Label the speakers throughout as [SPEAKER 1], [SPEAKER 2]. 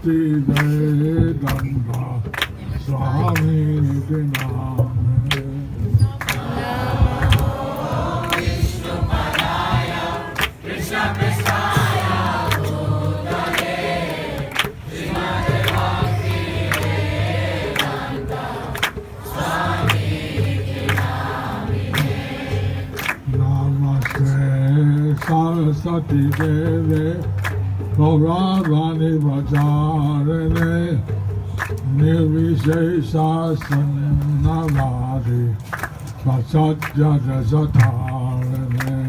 [SPEAKER 1] Saraswati Vedanta Swami Dinamane. Saraswati Deve Gauravani Vajrane Nirvishesha Sannavadi Vasatya Jasatarane.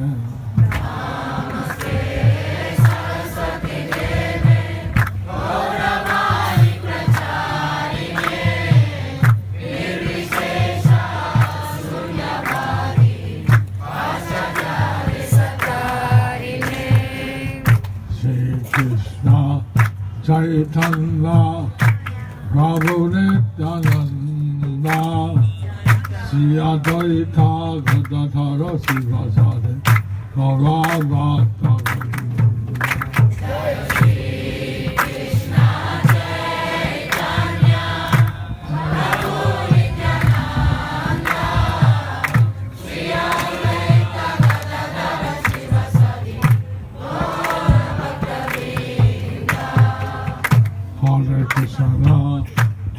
[SPEAKER 1] Chaitanya Prabhu Nityananda Sri Advaita Gadadhara Sivasade Gauravata.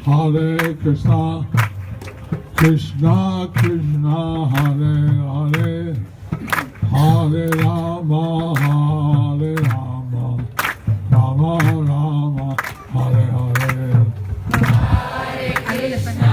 [SPEAKER 1] Hare Krishna, Krishna Krishna, Hare Hare, Hare Rama, Hare Rama, Rama Rama, Hare Hare.
[SPEAKER 2] Hare Krishna.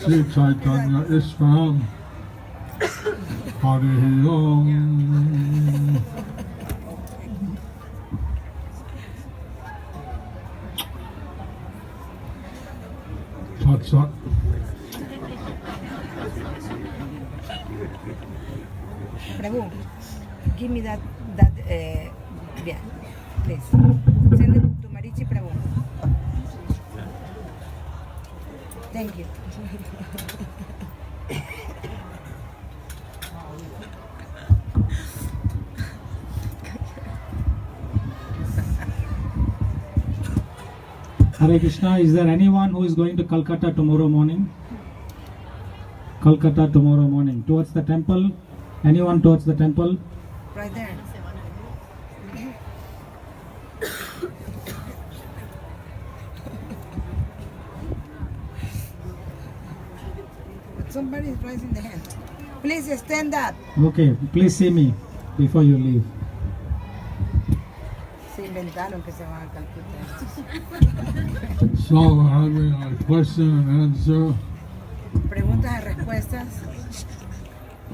[SPEAKER 2] Sri Chaitanya Ishvaram Hare Om. Sat Sat.
[SPEAKER 3] Prabhu, give me that yeah, please. Send it to Marichi Prabhu. Thank you.
[SPEAKER 2] Hare Krishna. Is there anyone who is going to Calcutta tomorrow morning? Calcutta tomorrow morning. Towards the temple? Anyone towards the temple?
[SPEAKER 3] Right there. Somebody is raising the hand. Please stand up.
[SPEAKER 2] Okay, please see me before you leave.
[SPEAKER 3] Se inventaron que se van a Calcuta.
[SPEAKER 1] So we're having a question and answer
[SPEAKER 3] Preguntas y respuestas.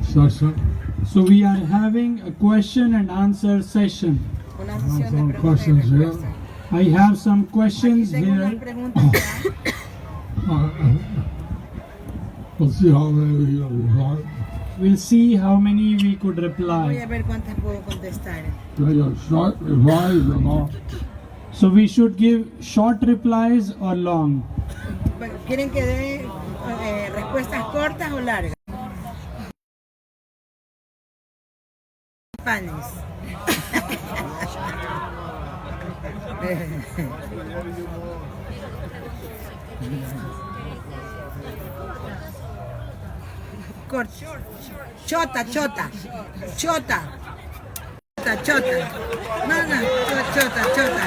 [SPEAKER 1] session.
[SPEAKER 2] So we are having a question and answer session.
[SPEAKER 3] Una sesión de
[SPEAKER 1] Some
[SPEAKER 3] preguntas y
[SPEAKER 1] questions here.
[SPEAKER 3] respuestas.
[SPEAKER 2] I have some
[SPEAKER 3] Aquí
[SPEAKER 2] questions
[SPEAKER 3] tengo unas
[SPEAKER 2] here.
[SPEAKER 3] preguntas ya.
[SPEAKER 1] We'll see how many we have.
[SPEAKER 2] We'll see how many we could
[SPEAKER 3] Voy a
[SPEAKER 2] reply.
[SPEAKER 3] ver cuántas puedo contestar.
[SPEAKER 1] They are short, revised, or long.
[SPEAKER 2] So we should give short replies or long.
[SPEAKER 3] ¿Quieren que dé respuestas cortas o largas? Spanish. Chota, chota, chota, chota, chota. No, no, chota, chota.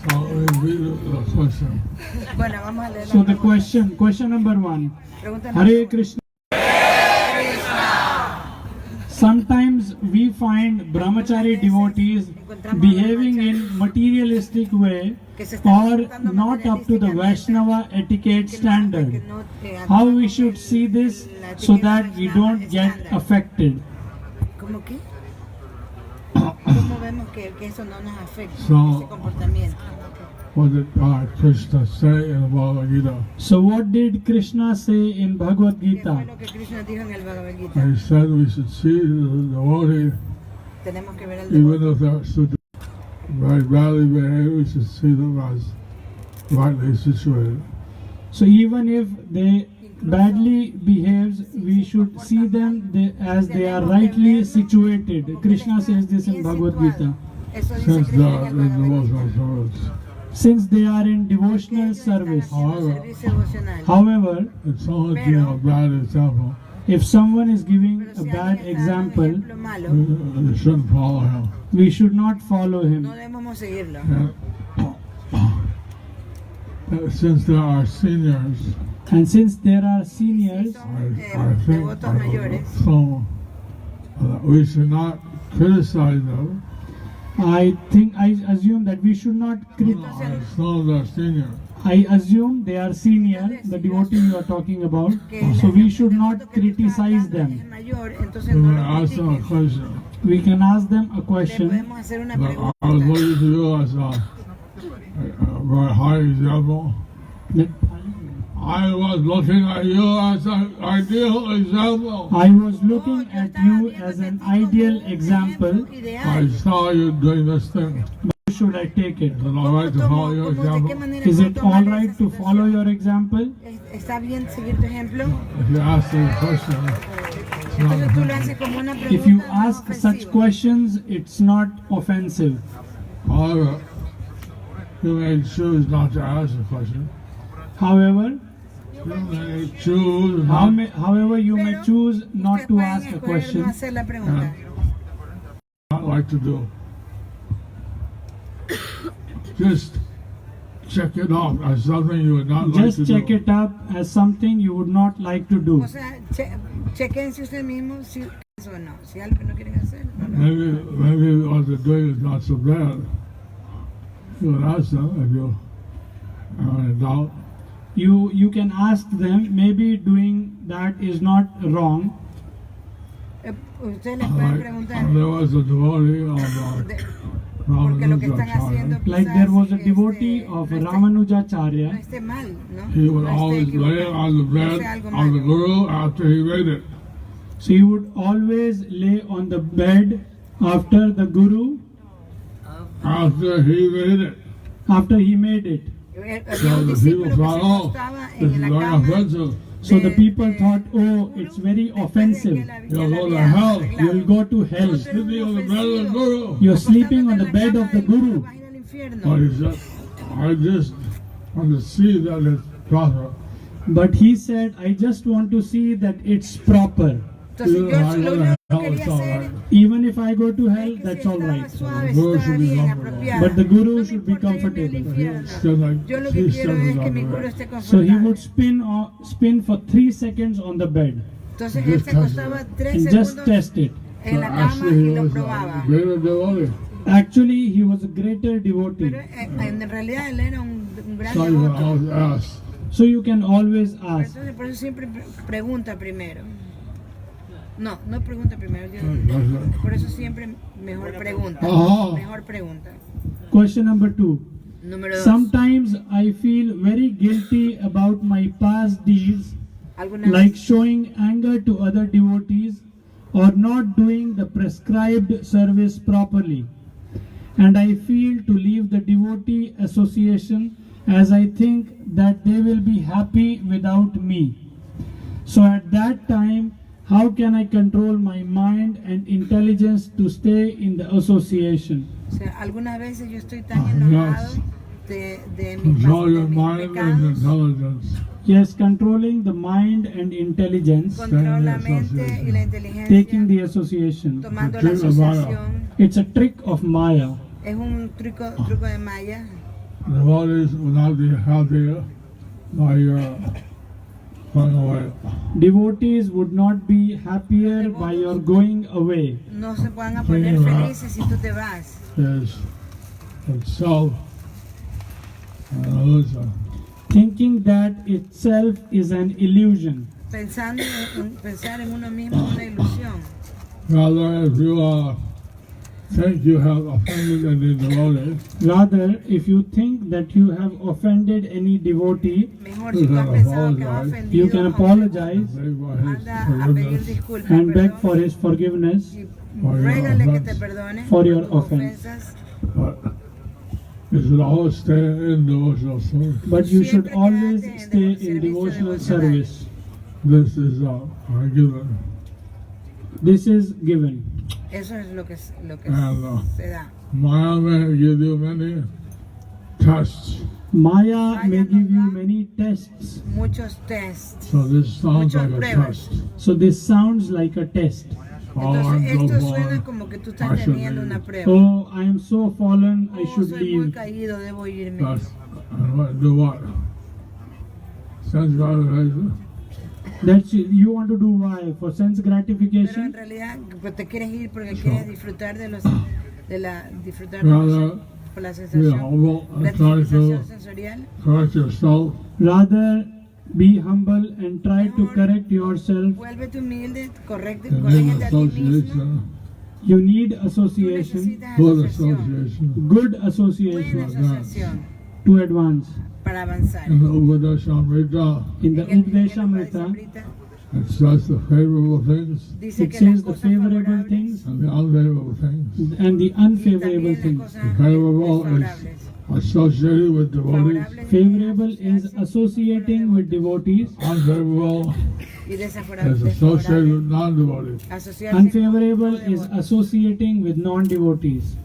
[SPEAKER 1] repeat the question.
[SPEAKER 3] Bueno, vamos a leer
[SPEAKER 2] So the question number 1.
[SPEAKER 3] Pregunta
[SPEAKER 2] Hare Krishna. Sometimes we find brahmachari devotees behaving in materialistic way or not up to the Vaishnava etiquette standard. How we should see this so that we don't get affected?
[SPEAKER 3] ¿Cómo qué? ¿Cómo vemos que eso no nos afecta,
[SPEAKER 1] So-
[SPEAKER 3] ese comportamiento?
[SPEAKER 1] What did Krishna say in the Bhagavad Gita?
[SPEAKER 2] So what did Krishna say in Bhagavad
[SPEAKER 3] ¿Qué fue
[SPEAKER 2] Gita?
[SPEAKER 3] lo que Krishna dijo en el Bhagavad Gita?
[SPEAKER 1] He said we should see the devotee,
[SPEAKER 3] Tenemos que ver al
[SPEAKER 1] even
[SPEAKER 3] devoto.
[SPEAKER 1] if they're so very badly behaved, we should see them as rightly situated.
[SPEAKER 2] So even if they badly behaves, we should see them as they are rightly situated. Krishna says this in Bhagavad Gita.
[SPEAKER 3] Eso dice
[SPEAKER 1] Since
[SPEAKER 3] Krishna
[SPEAKER 1] they're
[SPEAKER 3] en el
[SPEAKER 1] in
[SPEAKER 3] Bhagavad
[SPEAKER 1] devotional
[SPEAKER 3] Gita.
[SPEAKER 1] service.
[SPEAKER 2] Since they are in devotional service.
[SPEAKER 3] Servicio devocional.
[SPEAKER 2] However,
[SPEAKER 1] If someone's giving a bad example,
[SPEAKER 2] if someone is giving
[SPEAKER 3] Pero
[SPEAKER 2] a
[SPEAKER 3] si
[SPEAKER 2] bad
[SPEAKER 3] alguien está dando un
[SPEAKER 2] example,
[SPEAKER 3] ejemplo malo,
[SPEAKER 1] you shouldn't follow him.
[SPEAKER 2] we should not follow him.
[SPEAKER 3] no debemos seguirlo.
[SPEAKER 1] And since there are seniors,
[SPEAKER 2] And since there are seniors,
[SPEAKER 1] I think
[SPEAKER 3] Devotos mayores.
[SPEAKER 1] so we should not criticize them.
[SPEAKER 2] I assume that we should not
[SPEAKER 1] Some of the senior.
[SPEAKER 2] I assume they are senior, the devotee you are talking about. So we should not criticize them.
[SPEAKER 3] Es mayor, entonces
[SPEAKER 1] We
[SPEAKER 3] no
[SPEAKER 1] will
[SPEAKER 3] lo
[SPEAKER 1] ask them a
[SPEAKER 3] critiques.
[SPEAKER 1] question.
[SPEAKER 2] We can ask them a
[SPEAKER 3] Le
[SPEAKER 2] question.
[SPEAKER 3] podemos hacer una
[SPEAKER 1] But I was
[SPEAKER 3] pregunta.
[SPEAKER 1] looking to you as a very high example.
[SPEAKER 2] That
[SPEAKER 1] I was looking at you as an ideal example.
[SPEAKER 2] I was looking at you as an ideal example.
[SPEAKER 1] I saw you doing this thing.
[SPEAKER 2] How should I take it?
[SPEAKER 1] Is it all right to follow your
[SPEAKER 3] ¿De qué
[SPEAKER 1] example?
[SPEAKER 3] manera
[SPEAKER 2] Is
[SPEAKER 3] puedo
[SPEAKER 2] it
[SPEAKER 3] tomar
[SPEAKER 2] all
[SPEAKER 3] esa
[SPEAKER 2] right to
[SPEAKER 3] situación?
[SPEAKER 2] follow your example?
[SPEAKER 3] ¿Está bien seguir tu ejemplo?
[SPEAKER 1] If you ask them a question, it's not
[SPEAKER 3] Entonces tú lo
[SPEAKER 1] offensive.
[SPEAKER 3] haces como una pregunta.
[SPEAKER 2] If you
[SPEAKER 3] no
[SPEAKER 2] ask such
[SPEAKER 3] ofensiva.
[SPEAKER 2] questions, it's not offensive.
[SPEAKER 1] However, you may choose not to ask a question.
[SPEAKER 2] However,
[SPEAKER 1] You may choose not.
[SPEAKER 2] however you may choose not
[SPEAKER 3] Ustedes
[SPEAKER 2] to
[SPEAKER 3] pueden
[SPEAKER 2] ask a
[SPEAKER 3] escoger no
[SPEAKER 2] question.
[SPEAKER 3] hacer la pregunta.
[SPEAKER 1] Not like to do. Just check it off as something you would not like to
[SPEAKER 2] Just check
[SPEAKER 1] do.
[SPEAKER 2] it up as something you would not like to do.
[SPEAKER 3] O sea, chequense usted mismo si eso o no. Si algo que no quieren hacer, no lo hagan.
[SPEAKER 1] Maybe what they're doing is not so bad. You would ask them if you are in doubt.
[SPEAKER 2] You can ask them, maybe doing that is not wrong.
[SPEAKER 3] Ustedes les pueden
[SPEAKER 1] Like,
[SPEAKER 3] preguntar.
[SPEAKER 1] there was a devotee of
[SPEAKER 3] Porque lo que están haciendo
[SPEAKER 1] Ramanujacharya.
[SPEAKER 2] Like there was a devotee of
[SPEAKER 3] no
[SPEAKER 2] Ramanujacharya.
[SPEAKER 3] esté mal, ¿no?
[SPEAKER 1] He would
[SPEAKER 3] No esté
[SPEAKER 1] always lay
[SPEAKER 3] equivocado.
[SPEAKER 1] on the
[SPEAKER 3] No
[SPEAKER 1] bed
[SPEAKER 3] sea algo
[SPEAKER 1] of the
[SPEAKER 3] malo.
[SPEAKER 1] guru after he made it.
[SPEAKER 2] So he would always lay on the bed after the guru,
[SPEAKER 1] After he made it.
[SPEAKER 2] after he made it.
[SPEAKER 3] Había
[SPEAKER 1] So
[SPEAKER 3] un
[SPEAKER 1] the
[SPEAKER 3] discípulo
[SPEAKER 1] people
[SPEAKER 3] que se
[SPEAKER 1] thought, oh,
[SPEAKER 3] acostaba
[SPEAKER 1] this
[SPEAKER 3] en
[SPEAKER 1] is
[SPEAKER 3] la
[SPEAKER 1] very
[SPEAKER 3] cama.
[SPEAKER 1] offensive.
[SPEAKER 2] So the people thought, oh, it's very offensive.
[SPEAKER 1] You'll go to hell.
[SPEAKER 2] You'll go to hell.
[SPEAKER 1] Sleeping on the bed of the guru.
[SPEAKER 2] You're sleeping on the bed of the guru.
[SPEAKER 1] But he said, I just want to see that it's proper.
[SPEAKER 2] But he said, I just want to see that it's proper.
[SPEAKER 3] Entonces
[SPEAKER 1] Even
[SPEAKER 3] yo
[SPEAKER 1] if I
[SPEAKER 3] lo
[SPEAKER 1] go to
[SPEAKER 3] único que
[SPEAKER 1] hell,
[SPEAKER 3] quería
[SPEAKER 1] it's all
[SPEAKER 3] hacer
[SPEAKER 1] right.
[SPEAKER 2] Even if I go to hell,
[SPEAKER 3] es que
[SPEAKER 2] that's
[SPEAKER 3] si
[SPEAKER 2] all
[SPEAKER 3] estaba
[SPEAKER 2] right.
[SPEAKER 3] suave,
[SPEAKER 1] The guru
[SPEAKER 3] si
[SPEAKER 1] should
[SPEAKER 3] estaba
[SPEAKER 1] be
[SPEAKER 3] bien,
[SPEAKER 1] comfortable.
[SPEAKER 3] apropiada.
[SPEAKER 2] But the guru
[SPEAKER 3] No me
[SPEAKER 2] should be
[SPEAKER 3] importa irme al
[SPEAKER 2] comfortable.
[SPEAKER 3] infierno.
[SPEAKER 1] Still like
[SPEAKER 3] Yo lo que
[SPEAKER 1] three
[SPEAKER 3] quiero
[SPEAKER 1] seconds
[SPEAKER 3] es que
[SPEAKER 1] on
[SPEAKER 3] mi
[SPEAKER 1] the
[SPEAKER 3] guru
[SPEAKER 1] bed.
[SPEAKER 3] esté
[SPEAKER 2] So he would
[SPEAKER 3] confortable.
[SPEAKER 2] spin for 3 seconds on the bed
[SPEAKER 3] Entonces él se acostaba 3
[SPEAKER 2] and just
[SPEAKER 3] segundos
[SPEAKER 2] test it.
[SPEAKER 3] en la cama
[SPEAKER 1] Actually,
[SPEAKER 3] y
[SPEAKER 1] he
[SPEAKER 3] lo
[SPEAKER 1] was
[SPEAKER 3] probaba.
[SPEAKER 1] a greater devotee.
[SPEAKER 2] Actually, he was a greater devotee.
[SPEAKER 3] Pero en realidad él era un gran
[SPEAKER 1] So you can
[SPEAKER 3] devoto.
[SPEAKER 1] always ask.
[SPEAKER 2] So you can always ask.
[SPEAKER 3] Entonces por eso siempre pregunta primero. No pregunta primero. Por eso siempre mejor pregunta.
[SPEAKER 1] Ajá.
[SPEAKER 3] Mejor pregunta.
[SPEAKER 2] Question number 2.
[SPEAKER 3] Número 2.
[SPEAKER 2] Sometimes I feel very guilty about my past deeds,
[SPEAKER 3] Algunas
[SPEAKER 2] like showing anger to other devotees or not doing the prescribed service properly. And I feel to leave the devotee association as I think that they will be happy without me. So at that time, how can I control my mind and intelligence to stay in the association?
[SPEAKER 3] O sea, algunas veces yo estoy tan enojado de mis
[SPEAKER 1] Control your
[SPEAKER 3] de mis
[SPEAKER 1] mind and
[SPEAKER 3] pecados.
[SPEAKER 1] intelligence.
[SPEAKER 2] Yes, controlling the mind and intelligence,
[SPEAKER 3] Control la mente y la inteligencia.
[SPEAKER 2] taking the association.
[SPEAKER 3] Tomando la
[SPEAKER 1] Trick of Maya.
[SPEAKER 3] asociación.
[SPEAKER 2] It's a trick of Maya.
[SPEAKER 3] Es un truco de Maya.
[SPEAKER 1] devotees will not be happy by your going away.
[SPEAKER 2] Devotees would not be happier by your going away.
[SPEAKER 3] No se van a poner felices si tú te vas.
[SPEAKER 1] Is itself an illusion.
[SPEAKER 2] Thinking that itself is an illusion.
[SPEAKER 3] Pensar en uno mismo es una ilusión.
[SPEAKER 1] Rather, if you think you have offended any devotee,
[SPEAKER 2] Rather, if you think that you have offended any devotee,
[SPEAKER 3] Mejor si tú has pensado que has ofendido,
[SPEAKER 2] you can apologize
[SPEAKER 1] beg for his
[SPEAKER 3] anda a pedir
[SPEAKER 1] forgiveness,
[SPEAKER 3] disculpas,
[SPEAKER 2] and beg
[SPEAKER 3] perdón,
[SPEAKER 2] for his forgiveness.
[SPEAKER 3] y ruégale que te perdone
[SPEAKER 2] For your
[SPEAKER 3] tus
[SPEAKER 2] offense.
[SPEAKER 3] ofensas.
[SPEAKER 1] but you should always stay in devotional service.
[SPEAKER 2] But you should
[SPEAKER 3] Siempre
[SPEAKER 2] always
[SPEAKER 3] quédate en
[SPEAKER 2] stay in
[SPEAKER 3] servicio
[SPEAKER 2] devotional
[SPEAKER 3] devocional.
[SPEAKER 2] service.
[SPEAKER 1] This is given.
[SPEAKER 2] This is given.
[SPEAKER 3] Eso es lo que
[SPEAKER 1] And
[SPEAKER 3] se da.
[SPEAKER 1] Maya may give you many tests.
[SPEAKER 2] Maya may give you many tests.
[SPEAKER 3] Muchos tests.
[SPEAKER 1] So this sounds
[SPEAKER 3] Muchas
[SPEAKER 1] like a
[SPEAKER 3] pruebas.
[SPEAKER 1] test.
[SPEAKER 2] So this sounds like a test.
[SPEAKER 1] Oh,
[SPEAKER 3] Entonces
[SPEAKER 1] I'm
[SPEAKER 3] esto
[SPEAKER 1] so
[SPEAKER 3] suena
[SPEAKER 1] far.
[SPEAKER 3] como que tú estás
[SPEAKER 1] I should
[SPEAKER 3] teniendo
[SPEAKER 1] leave.
[SPEAKER 3] una prueba.
[SPEAKER 2] Oh, I am so fallen, I
[SPEAKER 3] Oh,
[SPEAKER 2] should
[SPEAKER 3] soy muy
[SPEAKER 2] leave.
[SPEAKER 3] caído, debo irme.
[SPEAKER 1] That's, and what, do what? Sense gratification?
[SPEAKER 2] That's you want to do why? For sense
[SPEAKER 3] Pero en
[SPEAKER 2] gratification?
[SPEAKER 3] realidad pues, te quieres ir porque quieres disfrutar disfrutar
[SPEAKER 1] Rather,
[SPEAKER 3] por la
[SPEAKER 1] be
[SPEAKER 3] sensación,
[SPEAKER 1] humble and try
[SPEAKER 3] gratificación
[SPEAKER 1] to
[SPEAKER 3] sensorial.
[SPEAKER 1] correct yourself.
[SPEAKER 2] Rather be humble and try to correct yourself.
[SPEAKER 3] Vuélvete humilde, corrígete
[SPEAKER 1] And then
[SPEAKER 3] a ti mismo.
[SPEAKER 1] association,
[SPEAKER 2] You need
[SPEAKER 3] Tú
[SPEAKER 2] association,
[SPEAKER 3] necesitas
[SPEAKER 1] good
[SPEAKER 3] asociación,
[SPEAKER 1] association.
[SPEAKER 2] good
[SPEAKER 3] buena
[SPEAKER 2] association
[SPEAKER 3] asociación
[SPEAKER 2] to advance.
[SPEAKER 3] para avanzar.
[SPEAKER 1] In the Upadeshamrita,
[SPEAKER 2] In the
[SPEAKER 3] En el
[SPEAKER 2] Updeshamrita,
[SPEAKER 3] Upadeshamrita
[SPEAKER 1] it says the favorable things
[SPEAKER 3] dice
[SPEAKER 2] it
[SPEAKER 3] que
[SPEAKER 2] says
[SPEAKER 3] las
[SPEAKER 2] the
[SPEAKER 3] cosas
[SPEAKER 2] favorable
[SPEAKER 3] favorables
[SPEAKER 2] things
[SPEAKER 1] and the unfavorable things.
[SPEAKER 2] and the
[SPEAKER 3] y
[SPEAKER 2] unfavorable
[SPEAKER 3] también
[SPEAKER 2] things.
[SPEAKER 3] las cosas
[SPEAKER 1] Favorable is
[SPEAKER 3] desfavorables.
[SPEAKER 1] associated with devotees.
[SPEAKER 3] Favorables
[SPEAKER 2] Favorable is associating with devotees.
[SPEAKER 1] Unfavorable
[SPEAKER 3] y
[SPEAKER 1] is
[SPEAKER 3] desfavorables.
[SPEAKER 1] associated with non-devotees.
[SPEAKER 3] Asociarse
[SPEAKER 2] Unfavorable
[SPEAKER 3] con
[SPEAKER 2] is associating with non-devotees.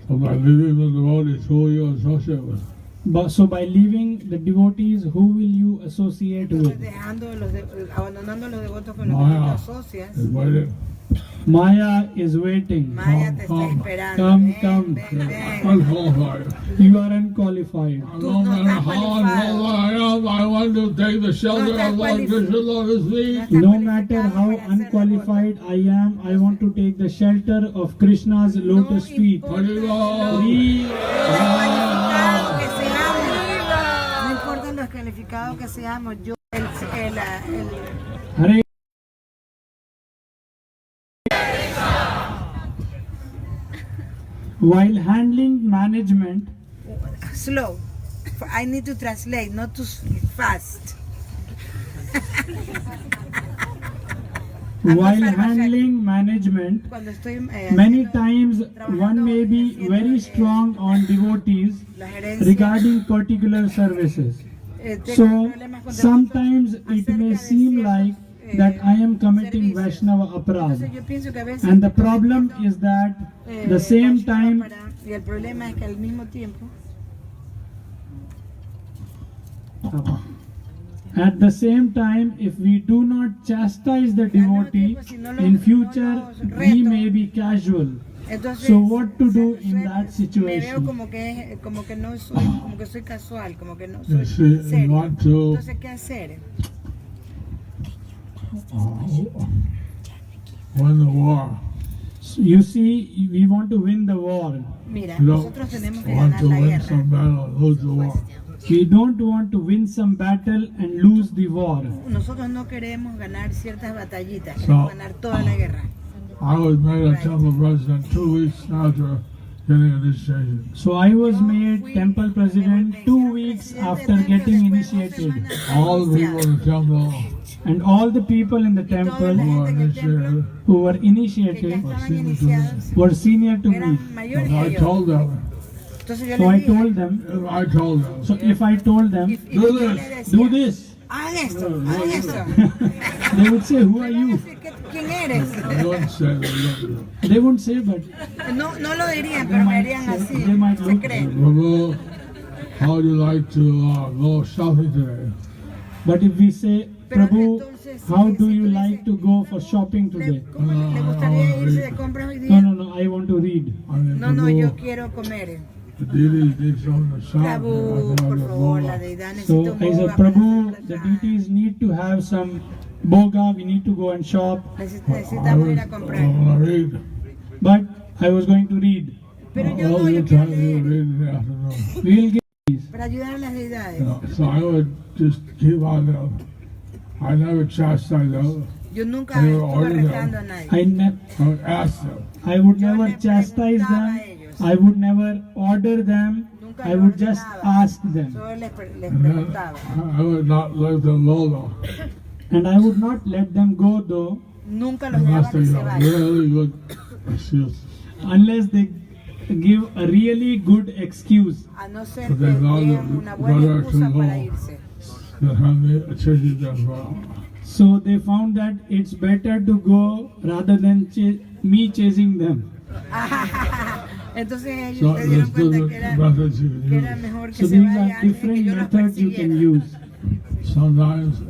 [SPEAKER 1] So by leaving the devotees, who will you associate with?
[SPEAKER 2] So by leaving the devotees, who will you associate
[SPEAKER 3] Entonces,
[SPEAKER 2] with?
[SPEAKER 3] abandonando los devotos con los que tú te
[SPEAKER 1] Maya
[SPEAKER 3] asocias.
[SPEAKER 1] is waiting.
[SPEAKER 2] Maya is waiting.
[SPEAKER 3] Maya te está
[SPEAKER 1] Come,
[SPEAKER 3] esperando.
[SPEAKER 2] come,
[SPEAKER 3] Ven,
[SPEAKER 2] come.
[SPEAKER 3] ven, ven.
[SPEAKER 1] Unqualified.
[SPEAKER 2] You are unqualified.
[SPEAKER 1] No matter how unqualified I am, I want to take the shelter
[SPEAKER 3] estás
[SPEAKER 1] of Lord Krishna Lotus feet.
[SPEAKER 2] No matter how unqualified I am, I want to take the shelter of Krishna's lotus feet.
[SPEAKER 1] Haribol.
[SPEAKER 2] We-
[SPEAKER 3] No importa los calificados que seamos, yo el
[SPEAKER 2] Hare While handling management,
[SPEAKER 3] slow. I need to translate, not too fast.
[SPEAKER 2] while handling management,
[SPEAKER 3] Cuando estoy
[SPEAKER 2] many
[SPEAKER 3] haciendo
[SPEAKER 2] times one may be very strong on devotees
[SPEAKER 3] la gerencia,
[SPEAKER 2] regarding particular services.
[SPEAKER 3] tengo
[SPEAKER 2] So
[SPEAKER 3] problemas con
[SPEAKER 2] sometimes it
[SPEAKER 3] acerca
[SPEAKER 2] may
[SPEAKER 3] de
[SPEAKER 2] seem
[SPEAKER 3] ciertos,
[SPEAKER 2] like that I am committing
[SPEAKER 3] servicios.
[SPEAKER 2] Vaishnava
[SPEAKER 3] Entonces
[SPEAKER 2] aparadha.
[SPEAKER 3] yo pienso que a veces
[SPEAKER 2] And the problem is that the same time
[SPEAKER 3] y el problema es que al mismo tiempo
[SPEAKER 2] at the same time, if we do not chastise the devotee, in future we may be casual.
[SPEAKER 3] entonces
[SPEAKER 2] So what to do in
[SPEAKER 3] suena-
[SPEAKER 2] that
[SPEAKER 3] me veo
[SPEAKER 2] situation?
[SPEAKER 3] como que no soy como que soy casual, como que no soy
[SPEAKER 1] You see, you
[SPEAKER 3] serio.
[SPEAKER 1] want to
[SPEAKER 3] Entonces qué hacer?
[SPEAKER 1] win the war.
[SPEAKER 2] So you see, we want to win the war.
[SPEAKER 3] Mira,
[SPEAKER 1] You don't
[SPEAKER 3] nosotros tenemos que
[SPEAKER 1] want
[SPEAKER 3] ganar
[SPEAKER 1] to
[SPEAKER 3] la
[SPEAKER 1] win
[SPEAKER 3] guerra.
[SPEAKER 1] some battle and lose the war.
[SPEAKER 2] We don't want to win some battle and lose the war.
[SPEAKER 3] Nosotros no queremos ganar ciertas batallitas,
[SPEAKER 1] So-
[SPEAKER 3] queremos ganar toda la guerra.
[SPEAKER 1] I was made a temple president 2 weeks after getting initiation.
[SPEAKER 2] So I was made temple president 2 weeks after getting initiated.
[SPEAKER 1] All the people in the temple
[SPEAKER 2] And all the people in the
[SPEAKER 3] Toda la
[SPEAKER 2] temple
[SPEAKER 1] who were
[SPEAKER 3] gente en el templo
[SPEAKER 1] initiated,
[SPEAKER 2] who were
[SPEAKER 3] que ya
[SPEAKER 2] initiated
[SPEAKER 3] estaban iniciados
[SPEAKER 2] were senior to me.
[SPEAKER 3] eran mayores
[SPEAKER 1] and I
[SPEAKER 3] que yo.
[SPEAKER 1] told them,
[SPEAKER 3] Entonces yo
[SPEAKER 2] So I
[SPEAKER 3] les dije,
[SPEAKER 2] told them,
[SPEAKER 1] if I told them,
[SPEAKER 2] so if I told them,
[SPEAKER 3] y
[SPEAKER 1] Do
[SPEAKER 3] yo
[SPEAKER 1] this.
[SPEAKER 3] les
[SPEAKER 2] do
[SPEAKER 3] decía,
[SPEAKER 2] this,
[SPEAKER 3] hagan esto, hagan esto.
[SPEAKER 2] they would say, who are
[SPEAKER 3] Van a
[SPEAKER 2] you?
[SPEAKER 3] decir, ¿quién eres?
[SPEAKER 1] I wouldn't say they wouldn't do.
[SPEAKER 2] They wouldn't say, but
[SPEAKER 3] No, no lo dirían,
[SPEAKER 2] they
[SPEAKER 3] pero me
[SPEAKER 2] might,
[SPEAKER 3] harían
[SPEAKER 2] say,
[SPEAKER 3] así,
[SPEAKER 2] they might
[SPEAKER 3] se
[SPEAKER 2] look.
[SPEAKER 3] creen.
[SPEAKER 1] Prabhu, how would you like to go shopping today?
[SPEAKER 2] But if we say,
[SPEAKER 3] Pero
[SPEAKER 2] Prabhu,
[SPEAKER 3] entonces,
[SPEAKER 2] how
[SPEAKER 3] si
[SPEAKER 2] do
[SPEAKER 3] tú
[SPEAKER 2] you
[SPEAKER 3] dices,
[SPEAKER 2] like to go for shopping today?
[SPEAKER 3] ¿Cómo le gustaría irse de compras hoy
[SPEAKER 2] No,
[SPEAKER 3] día?
[SPEAKER 2] no, no, I want to read.
[SPEAKER 1] I mean,
[SPEAKER 3] No, no, yo
[SPEAKER 1] Prabhu,
[SPEAKER 3] quiero comer.
[SPEAKER 1] the deities need something to shop.
[SPEAKER 3] Prabhu, por favor, la deidad
[SPEAKER 2] So
[SPEAKER 3] necesita un
[SPEAKER 2] I said,
[SPEAKER 3] boga para
[SPEAKER 2] Prabhu,
[SPEAKER 3] hacer
[SPEAKER 2] the
[SPEAKER 3] la-
[SPEAKER 2] deities need to have some boga, we need to go and shop.
[SPEAKER 3] Necesitamos ir a comprar.
[SPEAKER 1] I read
[SPEAKER 2] But I was going to read.
[SPEAKER 3] Pero yo
[SPEAKER 1] all
[SPEAKER 3] no,
[SPEAKER 1] the
[SPEAKER 3] yo quiero
[SPEAKER 1] time you
[SPEAKER 3] leer.
[SPEAKER 1] read in the afternoon.
[SPEAKER 2] We'll get these.
[SPEAKER 3] Para ayudar a las deidades.
[SPEAKER 1] You know, so I would just keep on them. I never chastise them.
[SPEAKER 3] Yo nunca
[SPEAKER 1] I never
[SPEAKER 3] estuve
[SPEAKER 1] ordered
[SPEAKER 3] retando a
[SPEAKER 1] them.
[SPEAKER 3] nadie.
[SPEAKER 2] I
[SPEAKER 1] I would ask them.
[SPEAKER 2] would
[SPEAKER 3] Yo
[SPEAKER 2] never
[SPEAKER 3] le
[SPEAKER 2] chastise
[SPEAKER 3] preguntaba
[SPEAKER 2] them.
[SPEAKER 3] a ellos.
[SPEAKER 2] I would never order them.
[SPEAKER 3] Nunca
[SPEAKER 2] I
[SPEAKER 3] le
[SPEAKER 2] would just
[SPEAKER 3] ordenaba.
[SPEAKER 2] ask them.
[SPEAKER 3] Solo les
[SPEAKER 1] And then
[SPEAKER 3] preguntaba.
[SPEAKER 1] I would not let them go though.
[SPEAKER 2] And I would not let them go though
[SPEAKER 3] Nunca los dejaba
[SPEAKER 1] Unless
[SPEAKER 3] que
[SPEAKER 1] they
[SPEAKER 3] se
[SPEAKER 1] got
[SPEAKER 3] vayan.
[SPEAKER 1] really good excuse.
[SPEAKER 2] unless they give a really good excuse.
[SPEAKER 3] A no ser
[SPEAKER 1] But
[SPEAKER 3] que
[SPEAKER 1] there's no
[SPEAKER 3] tengan una buena
[SPEAKER 1] brother
[SPEAKER 3] excusa
[SPEAKER 1] to
[SPEAKER 3] para
[SPEAKER 1] go.
[SPEAKER 3] irse.
[SPEAKER 1] That have me chasing them well.
[SPEAKER 2] So they found that it's better to go rather than me chasing them.
[SPEAKER 3] Entonces ellos
[SPEAKER 1] So
[SPEAKER 3] se dieron
[SPEAKER 1] there's
[SPEAKER 3] cuenta
[SPEAKER 1] different
[SPEAKER 3] que era
[SPEAKER 1] methods you can
[SPEAKER 3] era
[SPEAKER 1] use.
[SPEAKER 3] mejor que
[SPEAKER 2] So
[SPEAKER 3] se
[SPEAKER 2] these
[SPEAKER 3] vaya
[SPEAKER 2] are
[SPEAKER 3] antes que
[SPEAKER 2] different
[SPEAKER 3] yo los
[SPEAKER 2] methods you can
[SPEAKER 3] persiguiera.
[SPEAKER 2] use.
[SPEAKER 1] Sometimes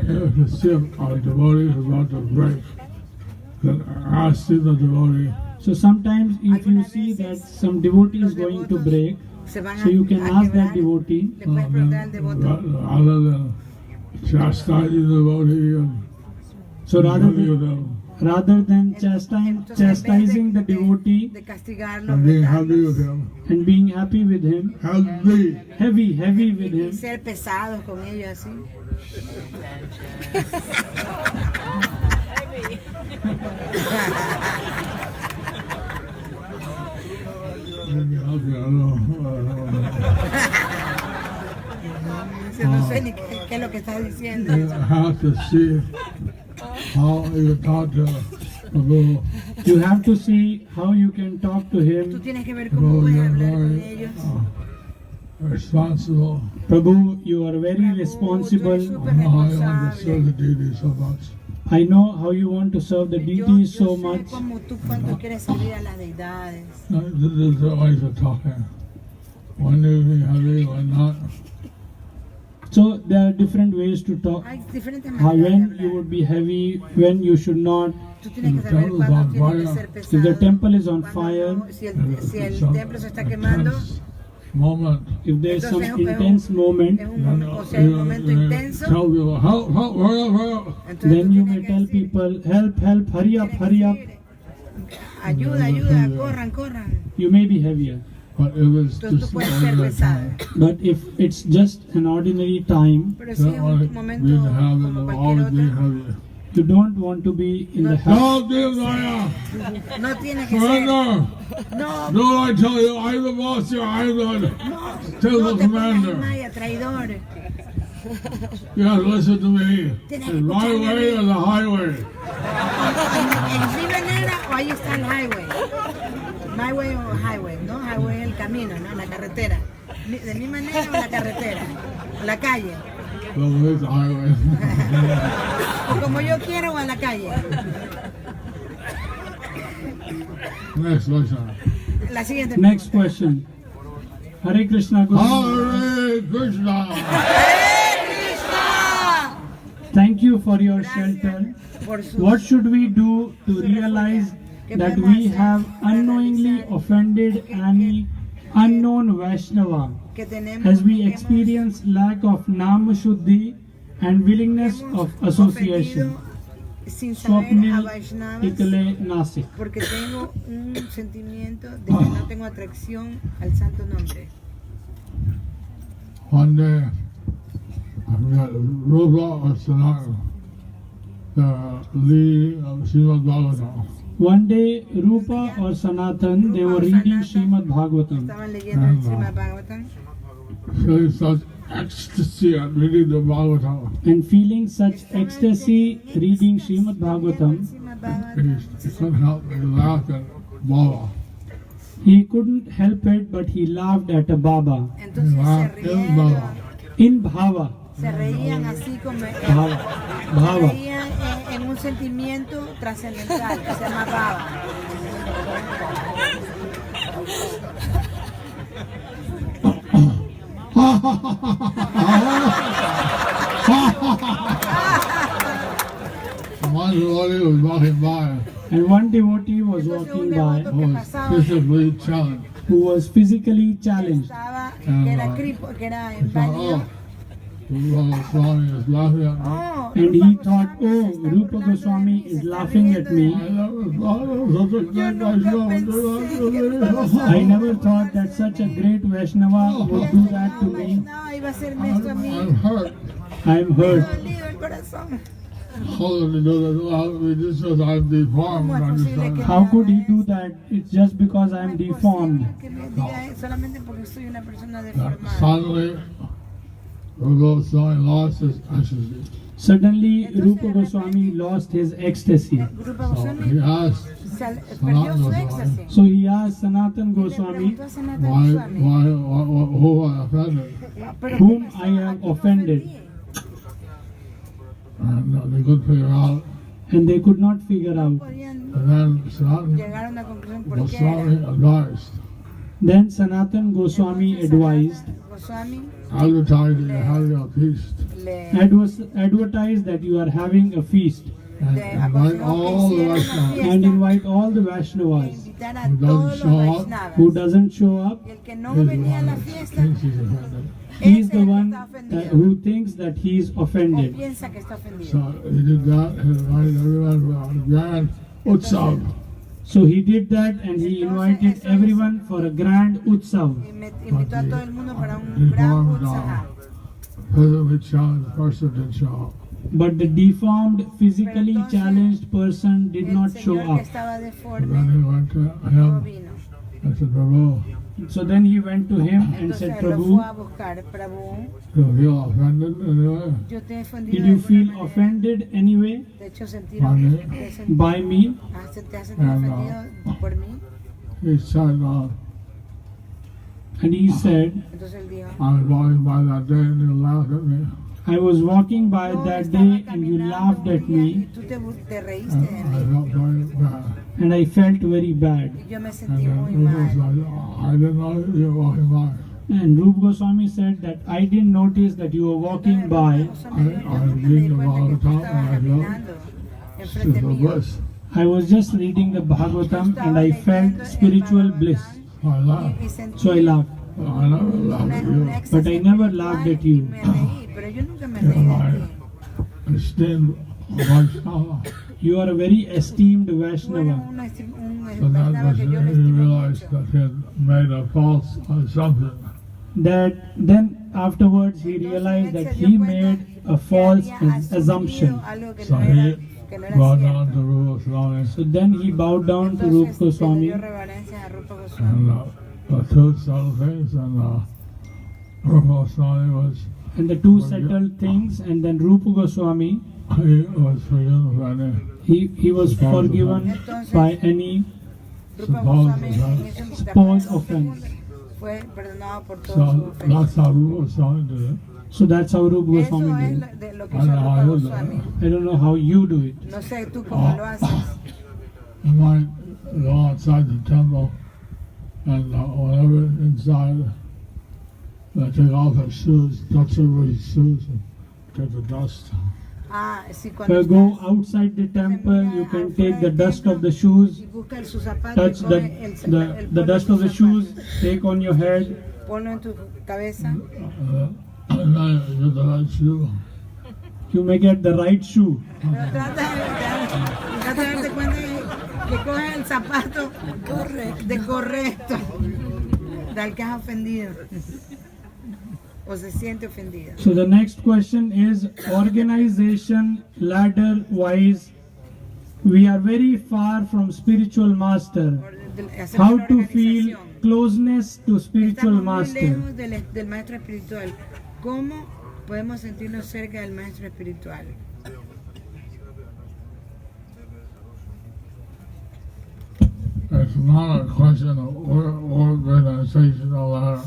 [SPEAKER 1] if you see a devotee is about to break, then ask the devotee,
[SPEAKER 2] So sometimes if you see that some devotee is going to break,
[SPEAKER 3] Se van
[SPEAKER 2] so you can
[SPEAKER 3] a
[SPEAKER 2] ask that
[SPEAKER 3] quebrar.
[SPEAKER 2] devotee.
[SPEAKER 3] Le puedes preguntar al devoto.
[SPEAKER 1] rather than chastising the devotee and
[SPEAKER 2] So rather than chastising the devotee
[SPEAKER 3] De castigarlo,
[SPEAKER 1] and being happy
[SPEAKER 3] retarlos,
[SPEAKER 1] with him,
[SPEAKER 2] and being happy with him, heavy with
[SPEAKER 3] y
[SPEAKER 2] him,
[SPEAKER 3] ser pesados con ellos así. No sé ni qué es lo que estás diciendo.
[SPEAKER 1] you have to see how you talk to Prabhu.
[SPEAKER 2] you have to see how you can talk to
[SPEAKER 3] Tú
[SPEAKER 2] him.
[SPEAKER 3] tienes que ver cómo puedes hablar con ellos.
[SPEAKER 1] Responsible.
[SPEAKER 2] Prabhu, you are very
[SPEAKER 3] Prabhu,
[SPEAKER 2] responsible.
[SPEAKER 1] I know how you want to serve the deity so much.
[SPEAKER 2] I know how you want to serve the deities so
[SPEAKER 3] sé
[SPEAKER 2] much.
[SPEAKER 3] como tú cuánto quieres servir a las deidades.
[SPEAKER 1] There's ways of talking. When you be happy, when not.
[SPEAKER 2] So there are different ways to talk.
[SPEAKER 3] Hay diferentes
[SPEAKER 2] How
[SPEAKER 3] maneras de
[SPEAKER 2] when you
[SPEAKER 3] hablar.
[SPEAKER 2] would be heavy, when you should not.
[SPEAKER 3] Tú tienes que saber cuándo tienes que ser pesado.
[SPEAKER 2] If the temple is on
[SPEAKER 3] cuándo
[SPEAKER 2] fire,
[SPEAKER 3] no. Si el templo se está quemando,
[SPEAKER 1] Moment.
[SPEAKER 2] if there is some
[SPEAKER 3] Entonces,
[SPEAKER 2] intense moment,
[SPEAKER 3] es un o sea, un momento intenso,
[SPEAKER 1] Tell people, help, help, hurry up, hurry up.
[SPEAKER 3] entonces
[SPEAKER 2] then
[SPEAKER 3] tú
[SPEAKER 2] you
[SPEAKER 3] tienes
[SPEAKER 2] may
[SPEAKER 3] que
[SPEAKER 2] tell
[SPEAKER 3] decir,
[SPEAKER 2] people, help, hurry up, hurry up.
[SPEAKER 3] ayuda, ayuda, corran, corran.
[SPEAKER 2] You may be heavier.
[SPEAKER 1] But if it's
[SPEAKER 3] Entonces tú
[SPEAKER 1] just
[SPEAKER 3] puedes ser
[SPEAKER 1] ordinary
[SPEAKER 3] pesado.
[SPEAKER 1] time,
[SPEAKER 2] But if it's just an ordinary time,
[SPEAKER 3] Pero si
[SPEAKER 1] don't
[SPEAKER 3] es
[SPEAKER 1] want
[SPEAKER 3] un
[SPEAKER 1] to
[SPEAKER 3] momento
[SPEAKER 1] be in the habit
[SPEAKER 3] como
[SPEAKER 1] of
[SPEAKER 3] cualquier
[SPEAKER 1] always being
[SPEAKER 3] otro,
[SPEAKER 1] heavy.
[SPEAKER 2] you don't want to be in the house.
[SPEAKER 1] No, dear Maya,
[SPEAKER 3] no tiene que ser.
[SPEAKER 1] surrender.
[SPEAKER 3] No,
[SPEAKER 1] Do what I tell you. I'm the boss here. I'm the
[SPEAKER 3] no
[SPEAKER 1] temple
[SPEAKER 3] te pongas en
[SPEAKER 1] commander.
[SPEAKER 3] Maya, traidor.
[SPEAKER 1] You have to listen to me.
[SPEAKER 3] Tienes
[SPEAKER 1] It's
[SPEAKER 3] que
[SPEAKER 1] my
[SPEAKER 3] escucharme a
[SPEAKER 1] way
[SPEAKER 3] mí.
[SPEAKER 1] or the highway.
[SPEAKER 3] ¿En mi manera o ahí está el highway? My way o highway, ¿no? Highway es el camino, ¿no? La carretera. ¿De mi manera o la carretera? O la calle.
[SPEAKER 1] So it's the highway.
[SPEAKER 3] O como yo quiero o a la calle.
[SPEAKER 1] Next question.
[SPEAKER 3] La siguiente.
[SPEAKER 2] Next question. Hare Krishna Guru.
[SPEAKER 1] Hare Krishna.
[SPEAKER 2] Thank you for your shelter.
[SPEAKER 3] Por su
[SPEAKER 2] What should we do to realize that we have unknowingly offended any unknown Vaishnava
[SPEAKER 3] que tenemos
[SPEAKER 2] as we
[SPEAKER 3] hemos
[SPEAKER 2] experience lack of Nam Shuddhi and willingness of association?
[SPEAKER 3] ofendido sin saber a
[SPEAKER 2] Swapnil
[SPEAKER 3] Vaishnavas
[SPEAKER 2] Tikale Nasik.
[SPEAKER 3] porque tengo un sentimiento de que no tengo atracción al santo nombre.
[SPEAKER 1] One day, I forgot Rupa or Sanatan, the lead of Srimad Bhagavatam.
[SPEAKER 2] One day, Rupa or Sanatan, they were reading Srimad Bhagavatam.
[SPEAKER 3] Estaban leyendo el Srimad Bhagavatam
[SPEAKER 1] Feeling such ecstasy at reading the Bhagavatam.
[SPEAKER 2] And feeling such ecstasy reading Srimad Bhagavatam,
[SPEAKER 3] Srimad Bhagavatam.
[SPEAKER 1] He couldn't help but laugh at Baba.
[SPEAKER 2] he couldn't help it but he laughed at a Baba.
[SPEAKER 3] Entonces se
[SPEAKER 1] Laugh in Baba.
[SPEAKER 2] In Bhava.
[SPEAKER 3] se reían así como
[SPEAKER 2] Bhava.
[SPEAKER 3] se
[SPEAKER 2] Bhava.
[SPEAKER 3] reían en un sentimiento trascendental que se llama Baba.
[SPEAKER 1] One devotee was walking by
[SPEAKER 2] And one devotee was
[SPEAKER 3] Entonces un
[SPEAKER 2] walking by
[SPEAKER 3] devoto que
[SPEAKER 1] was
[SPEAKER 3] pasaba
[SPEAKER 1] physically challenged.
[SPEAKER 2] who was physically challenged.
[SPEAKER 3] Estaba, que era inválido.
[SPEAKER 1] Swami is laughing at me.
[SPEAKER 3] Oh,
[SPEAKER 2] And he thought, oh, Rupa Goswami is laughing at me.
[SPEAKER 1] I never thought of such a
[SPEAKER 3] Yo
[SPEAKER 1] great
[SPEAKER 3] nunca pensé que Rupa Goswami
[SPEAKER 2] I never thought that such a great Vaishnava would do that to me.
[SPEAKER 3] no, iba a hacerme esto a mí.
[SPEAKER 1] I'm hurt.
[SPEAKER 2] I'm
[SPEAKER 3] Me
[SPEAKER 2] hurt.
[SPEAKER 3] dolido el corazón.
[SPEAKER 1] How did he do that? Well, just because I'm deformed.
[SPEAKER 3] ¿Cómo es
[SPEAKER 1] I just
[SPEAKER 3] posible que
[SPEAKER 2] How
[SPEAKER 3] me
[SPEAKER 2] could he
[SPEAKER 3] haga
[SPEAKER 2] do
[SPEAKER 3] eso?
[SPEAKER 2] that? It's just because I'm
[SPEAKER 3] ¿Cómo es
[SPEAKER 2] deformed.
[SPEAKER 3] posible que me diga solamente porque soy una persona deformada?
[SPEAKER 1] Suddenly, Rupa Swami lost his ecstasy.
[SPEAKER 2] Suddenly, Rupa Goswami lost his ecstasy.
[SPEAKER 3] Rupa
[SPEAKER 1] So
[SPEAKER 3] Goswami
[SPEAKER 1] he asked
[SPEAKER 3] perdió su éxtasis.
[SPEAKER 2] So he asked Sanatan
[SPEAKER 3] Le
[SPEAKER 2] Goswami,
[SPEAKER 3] preguntó a Sanatana Goswami,
[SPEAKER 1] who I offended.
[SPEAKER 3] ¿pero
[SPEAKER 2] whom
[SPEAKER 3] qué
[SPEAKER 2] I
[SPEAKER 3] pasó?
[SPEAKER 2] have
[SPEAKER 3] ¿A quién
[SPEAKER 2] offended?
[SPEAKER 3] ofendí?
[SPEAKER 1] And they couldn't figure out.
[SPEAKER 2] And they could not figure out.
[SPEAKER 3] Podían
[SPEAKER 1] And then Sanatan
[SPEAKER 3] llegar a una conclusión por qué
[SPEAKER 1] Goswami
[SPEAKER 3] era.
[SPEAKER 1] advised,
[SPEAKER 2] Then Sanatan Goswami advised,
[SPEAKER 3] Goswami
[SPEAKER 1] advertising you're having a feast.
[SPEAKER 3] le
[SPEAKER 2] advertise that you are having a feast
[SPEAKER 1] And invite all the Vaishnavas.
[SPEAKER 2] and invite all the Vaishnavas.
[SPEAKER 3] invitar a todos los
[SPEAKER 2] Who
[SPEAKER 3] Vaishnavas.
[SPEAKER 2] doesn't show up,
[SPEAKER 3] Y el que no
[SPEAKER 1] He's the
[SPEAKER 3] venía a la
[SPEAKER 1] one
[SPEAKER 3] fiesta,
[SPEAKER 1] that thinks he's offended.
[SPEAKER 2] he is
[SPEAKER 3] ese
[SPEAKER 2] the
[SPEAKER 3] es el que
[SPEAKER 2] one
[SPEAKER 3] está ofendido.
[SPEAKER 2] who thinks that he is
[SPEAKER 3] O
[SPEAKER 2] offended.
[SPEAKER 3] piensa que está ofendido.
[SPEAKER 1] So he did that and invited everyone for a grand utsav.
[SPEAKER 2] So he did that and he invited everyone for a grand utsav.
[SPEAKER 3] Y invitó a todo el mundo para un gran utsaha.
[SPEAKER 1] Physically challenged person didn't show up.
[SPEAKER 2] But the deformed, physically challenged person did
[SPEAKER 3] El
[SPEAKER 2] not show
[SPEAKER 3] señor que
[SPEAKER 2] up.
[SPEAKER 3] estaba
[SPEAKER 1] And then
[SPEAKER 3] deforme
[SPEAKER 1] he went to
[SPEAKER 3] no
[SPEAKER 1] him
[SPEAKER 3] vino.
[SPEAKER 1] and said, Prabhu,
[SPEAKER 2] So then he went to him and
[SPEAKER 3] Entonces
[SPEAKER 2] said,
[SPEAKER 3] él lo fue
[SPEAKER 2] Prabhu,
[SPEAKER 3] a buscar. Prabhu,
[SPEAKER 1] do you feel offended anyway?
[SPEAKER 3] yo te he ofendido
[SPEAKER 2] did
[SPEAKER 3] de
[SPEAKER 2] you
[SPEAKER 3] alguna
[SPEAKER 2] feel
[SPEAKER 3] manera.
[SPEAKER 2] offended anyway
[SPEAKER 3] Te he hecho sentir,
[SPEAKER 1] Vale.
[SPEAKER 3] te he sentido-
[SPEAKER 2] by me?
[SPEAKER 3] te has sentido ofendido por mí.
[SPEAKER 1] He said,
[SPEAKER 2] And he said,
[SPEAKER 3] Entonces él dijo,
[SPEAKER 1] I was walking by that day and you laughed at me.
[SPEAKER 2] I was walking by
[SPEAKER 3] "Yo
[SPEAKER 2] that
[SPEAKER 3] estaba
[SPEAKER 2] day and you
[SPEAKER 3] caminando
[SPEAKER 2] laughed
[SPEAKER 3] un
[SPEAKER 2] at
[SPEAKER 3] día y
[SPEAKER 2] me
[SPEAKER 3] tú te reíste
[SPEAKER 1] And
[SPEAKER 3] de
[SPEAKER 1] I
[SPEAKER 3] mí.
[SPEAKER 1] felt very bad.
[SPEAKER 2] and I felt very bad.
[SPEAKER 3] Y yo me
[SPEAKER 1] And
[SPEAKER 3] sentí
[SPEAKER 1] then
[SPEAKER 3] muy
[SPEAKER 1] Rupa was
[SPEAKER 3] mal.
[SPEAKER 1] like, oh, I didn't know you were walking by.
[SPEAKER 2] And Rup Goswami said that I didn't notice that you were walking by.
[SPEAKER 1] It's a bliss.
[SPEAKER 2] I was just reading the Bhagavatam and I felt spiritual bliss.
[SPEAKER 1] So I laughed.
[SPEAKER 2] So I laughed.
[SPEAKER 1] I never laughed at you.
[SPEAKER 2] But I never laughed at you.
[SPEAKER 3] Pero yo nunca me reí de ti.
[SPEAKER 1] Esteemed Vaishnava.
[SPEAKER 2] You are a very esteemed
[SPEAKER 3] Tú eres
[SPEAKER 2] Vaishnava.
[SPEAKER 1] So that
[SPEAKER 3] Vaishnava
[SPEAKER 1] was
[SPEAKER 3] que yo
[SPEAKER 1] he
[SPEAKER 3] estimo
[SPEAKER 1] realized
[SPEAKER 3] mucho.
[SPEAKER 1] that he had made a false assumption.
[SPEAKER 2] That then afterwards he realized that he made a false assumption.
[SPEAKER 1] So he bowed down to Rupa Swami.
[SPEAKER 2] So then he bowed down to Rup
[SPEAKER 3] Entonces,
[SPEAKER 2] Goswami.
[SPEAKER 3] le dio reverencia a Rupa
[SPEAKER 1] And
[SPEAKER 3] Goswami.
[SPEAKER 1] the two subtle things, and Rupa Swami was,
[SPEAKER 2] And the two settled things, and then Rupa Goswami,
[SPEAKER 1] he was forgiven for any
[SPEAKER 2] he was forgiven by any
[SPEAKER 3] Rupa Goswami en ese
[SPEAKER 2] Suppose
[SPEAKER 3] capítulo
[SPEAKER 2] offense.
[SPEAKER 3] fue perdonado por todas sus
[SPEAKER 1] So
[SPEAKER 3] ofensas.
[SPEAKER 1] that's how Rupa Swami did it.
[SPEAKER 2] So that's how Rupa
[SPEAKER 3] Eso
[SPEAKER 2] Goswami
[SPEAKER 3] es
[SPEAKER 2] did it.
[SPEAKER 3] de lo que
[SPEAKER 1] I
[SPEAKER 3] hizo
[SPEAKER 1] know how
[SPEAKER 3] Rupa
[SPEAKER 1] you do
[SPEAKER 3] Goswami.
[SPEAKER 1] it.
[SPEAKER 2] I don't know how you do it.
[SPEAKER 3] No sé tú cómo lo haces.
[SPEAKER 1] You might go outside the temple and whenever inside, take off their shoes, touch everybody's shoes and get the dust.
[SPEAKER 3] Ah, sí,
[SPEAKER 2] If
[SPEAKER 3] cuando
[SPEAKER 2] you go
[SPEAKER 3] estás
[SPEAKER 2] outside the temple, you can take the dust of the shoes,
[SPEAKER 3] y busca sus zapatos,
[SPEAKER 2] touch
[SPEAKER 3] y coge el
[SPEAKER 2] the
[SPEAKER 3] polvo
[SPEAKER 2] dust
[SPEAKER 3] de
[SPEAKER 2] of the
[SPEAKER 3] sus
[SPEAKER 2] shoes,
[SPEAKER 3] zapatos,
[SPEAKER 2] take on your head.
[SPEAKER 3] ponlo en tu cabeza.
[SPEAKER 1] And then you get the right shoe.
[SPEAKER 2] You may get the right shoe.
[SPEAKER 3] Pero trata de darte cuenta que coges el zapato de correcto, del que has ofendido o se siente ofendido.
[SPEAKER 2] So the next question is organization ladder wise. We are very far from spiritual master.
[SPEAKER 3] Hacer
[SPEAKER 2] How
[SPEAKER 3] una
[SPEAKER 2] to feel
[SPEAKER 3] organización.
[SPEAKER 2] closeness to spiritual
[SPEAKER 3] Estamos muy
[SPEAKER 2] master.
[SPEAKER 3] lejos del maestro espiritual. ¿Cómo podemos sentirnos cerca del maestro espiritual?
[SPEAKER 1] It's not a question of organizational ladder.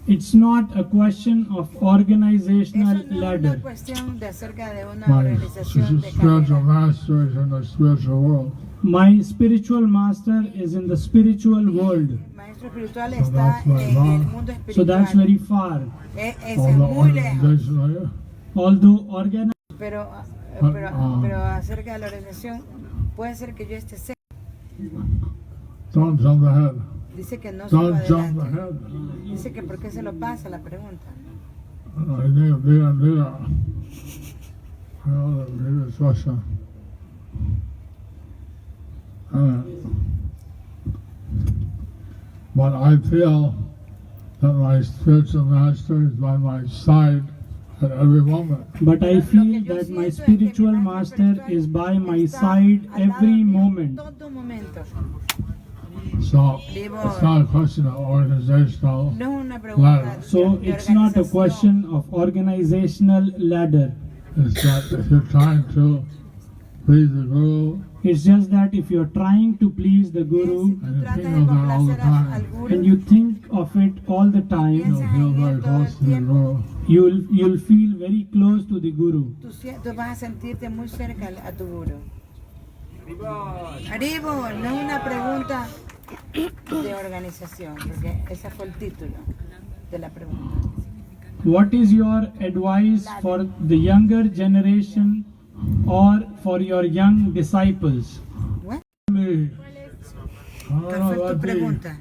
[SPEAKER 2] It's not a question of
[SPEAKER 3] Eso
[SPEAKER 2] organizational
[SPEAKER 3] no es una
[SPEAKER 2] ladder.
[SPEAKER 3] cuestión de acerca de una
[SPEAKER 1] My
[SPEAKER 3] organización de
[SPEAKER 1] spiritual
[SPEAKER 3] carrera.
[SPEAKER 1] master is in the spiritual world.
[SPEAKER 2] My spiritual master is in the spiritual world.
[SPEAKER 3] El maestro espiritual
[SPEAKER 1] So
[SPEAKER 3] está
[SPEAKER 1] that's my
[SPEAKER 3] en el
[SPEAKER 1] mom.
[SPEAKER 3] mundo
[SPEAKER 2] So that's
[SPEAKER 3] espiritual.
[SPEAKER 2] very far.
[SPEAKER 3] Es
[SPEAKER 1] Although
[SPEAKER 3] muy lejos.
[SPEAKER 1] organizationally,
[SPEAKER 2] Although organized,
[SPEAKER 3] Pero acerca de la organización, puede ser que yo esté cerca.
[SPEAKER 1] don't jump ahead.
[SPEAKER 3] Dice que no se va
[SPEAKER 1] Don't jump
[SPEAKER 3] adelante.
[SPEAKER 1] ahead.
[SPEAKER 3] Dice que por qué se lo pasa la pregunta.
[SPEAKER 1] Diga. It's Russia. But I feel that my spiritual master is by my side at every moment.
[SPEAKER 2] But I feel that my spiritual master is by my side every moment.
[SPEAKER 3] Todo momento.
[SPEAKER 1] So it's not a question of organizational
[SPEAKER 3] No es una
[SPEAKER 1] ladder.
[SPEAKER 3] pregunta.
[SPEAKER 2] So
[SPEAKER 3] de
[SPEAKER 2] it's not a
[SPEAKER 3] organización.
[SPEAKER 2] question of organizational ladder.
[SPEAKER 1] It's that if you're trying to please the Guru
[SPEAKER 2] It's just that if you're trying to please the
[SPEAKER 3] Si
[SPEAKER 2] Guru
[SPEAKER 3] tú
[SPEAKER 1] And you
[SPEAKER 3] tratas
[SPEAKER 1] think
[SPEAKER 3] de
[SPEAKER 1] of that all the
[SPEAKER 3] complacer al
[SPEAKER 1] time.
[SPEAKER 3] guru,
[SPEAKER 2] and you think of it all the time,
[SPEAKER 1] you'll feel very close to the Guru.
[SPEAKER 2] you'll feel very close to the Guru.
[SPEAKER 3] tú vas a sentirte muy cerca a tu guru. Haribo, no es una pregunta de organización, porque ese fue el título de la pregunta.
[SPEAKER 2] What is your advice for the younger generation or for your young disciples?
[SPEAKER 3] What?
[SPEAKER 1] Me.
[SPEAKER 3] ¿Cuál fue tu pregunta?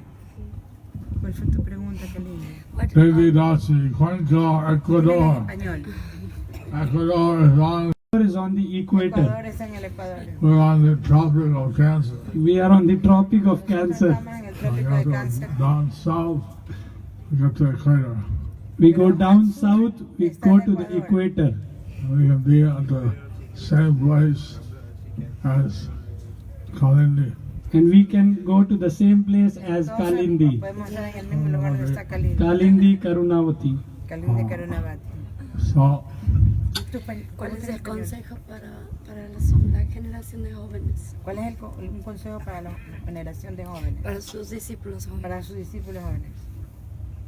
[SPEAKER 3] ¿Cuál fue tu pregunta, qué lindo?
[SPEAKER 1] David Dasi, Cuenca, Ecuador.
[SPEAKER 3] En español.
[SPEAKER 1] Ecuador is on,
[SPEAKER 2] Is on the equator.
[SPEAKER 3] Ecuador está en el Ecuador.
[SPEAKER 1] we're on the tropic of Cancer.
[SPEAKER 2] We are on the Tropic of Cancer.
[SPEAKER 3] Estamos en el trópico de Cáncer.
[SPEAKER 1] Down south, we get to the equator.
[SPEAKER 2] We go down south, we go to the equator.
[SPEAKER 1] We can be at the same place as Kalindi.
[SPEAKER 2] And we can go to the same place as
[SPEAKER 3] Entonces,
[SPEAKER 2] Kalindi.
[SPEAKER 3] podemos estar en el mismo lugar donde está Kalindi.
[SPEAKER 2] Kalindi Karunavati.
[SPEAKER 3] Kalindi Karunavati.
[SPEAKER 1] So,
[SPEAKER 3] ¿Cuál es el
[SPEAKER 4] consejo para la segunda generación de jóvenes,
[SPEAKER 3] ¿Cuál es un consejo para la generación de jóvenes?
[SPEAKER 4] para sus discípulos jóvenes?
[SPEAKER 3] Para sus discípulos jóvenes.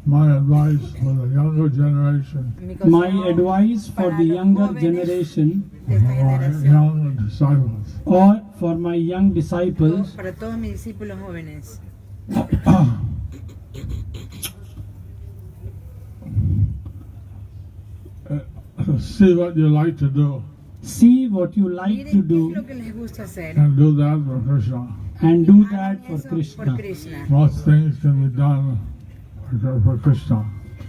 [SPEAKER 1] my advice for the younger generation,
[SPEAKER 3] Mi
[SPEAKER 2] My
[SPEAKER 3] consejo
[SPEAKER 2] advice for
[SPEAKER 3] para
[SPEAKER 2] the
[SPEAKER 3] los
[SPEAKER 2] younger
[SPEAKER 3] jóvenes
[SPEAKER 2] generation
[SPEAKER 3] de esta
[SPEAKER 1] my
[SPEAKER 3] generación,
[SPEAKER 1] young disciples,
[SPEAKER 2] or for my young disciples,
[SPEAKER 3] para todos mis discípulos jóvenes,
[SPEAKER 1] see what you like to do
[SPEAKER 2] see what you like
[SPEAKER 3] miren
[SPEAKER 2] to
[SPEAKER 3] qué es lo
[SPEAKER 2] do
[SPEAKER 3] que les gusta hacer.
[SPEAKER 1] and do that for Krishna.
[SPEAKER 2] and do that
[SPEAKER 3] Hagan
[SPEAKER 2] for
[SPEAKER 3] eso por
[SPEAKER 2] Krishna.
[SPEAKER 3] Krishna.
[SPEAKER 1] Most things can be done for Krishna.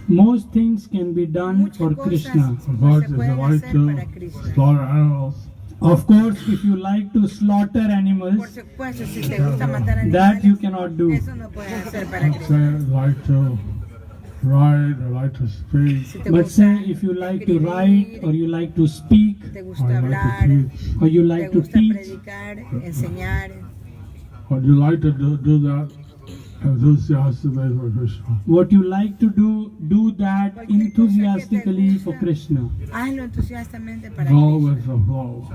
[SPEAKER 2] Most things can be done
[SPEAKER 3] Muchas
[SPEAKER 2] for
[SPEAKER 3] cosas
[SPEAKER 2] Krishna.
[SPEAKER 1] Of course,
[SPEAKER 3] se
[SPEAKER 1] if you
[SPEAKER 3] pueden
[SPEAKER 1] like
[SPEAKER 3] hacer para
[SPEAKER 1] to
[SPEAKER 3] Krishna.
[SPEAKER 1] slaughter animals,
[SPEAKER 2] Of course, if you like to slaughter
[SPEAKER 3] Por
[SPEAKER 2] animals,
[SPEAKER 3] supuesto, si te gusta matar
[SPEAKER 2] that you
[SPEAKER 3] animales,
[SPEAKER 2] cannot do.
[SPEAKER 3] eso no puedes hacer para
[SPEAKER 1] say
[SPEAKER 3] Krishna.
[SPEAKER 1] like to write or like to speak
[SPEAKER 3] Si te
[SPEAKER 2] But
[SPEAKER 3] gusta
[SPEAKER 2] say if you like to write or you like to speak
[SPEAKER 3] te
[SPEAKER 1] or
[SPEAKER 3] gusta
[SPEAKER 1] you like
[SPEAKER 3] hablar,
[SPEAKER 1] to teach,
[SPEAKER 2] or you
[SPEAKER 3] te
[SPEAKER 2] like to
[SPEAKER 3] gusta
[SPEAKER 2] teach,
[SPEAKER 3] predicar, enseñar,
[SPEAKER 1] or you like to do that enthusiastically for Krishna.
[SPEAKER 2] what you like to do that enthusiastically for Krishna.
[SPEAKER 3] hazlo entusiastamente para
[SPEAKER 1] Go
[SPEAKER 3] Krishna.
[SPEAKER 1] with the flow,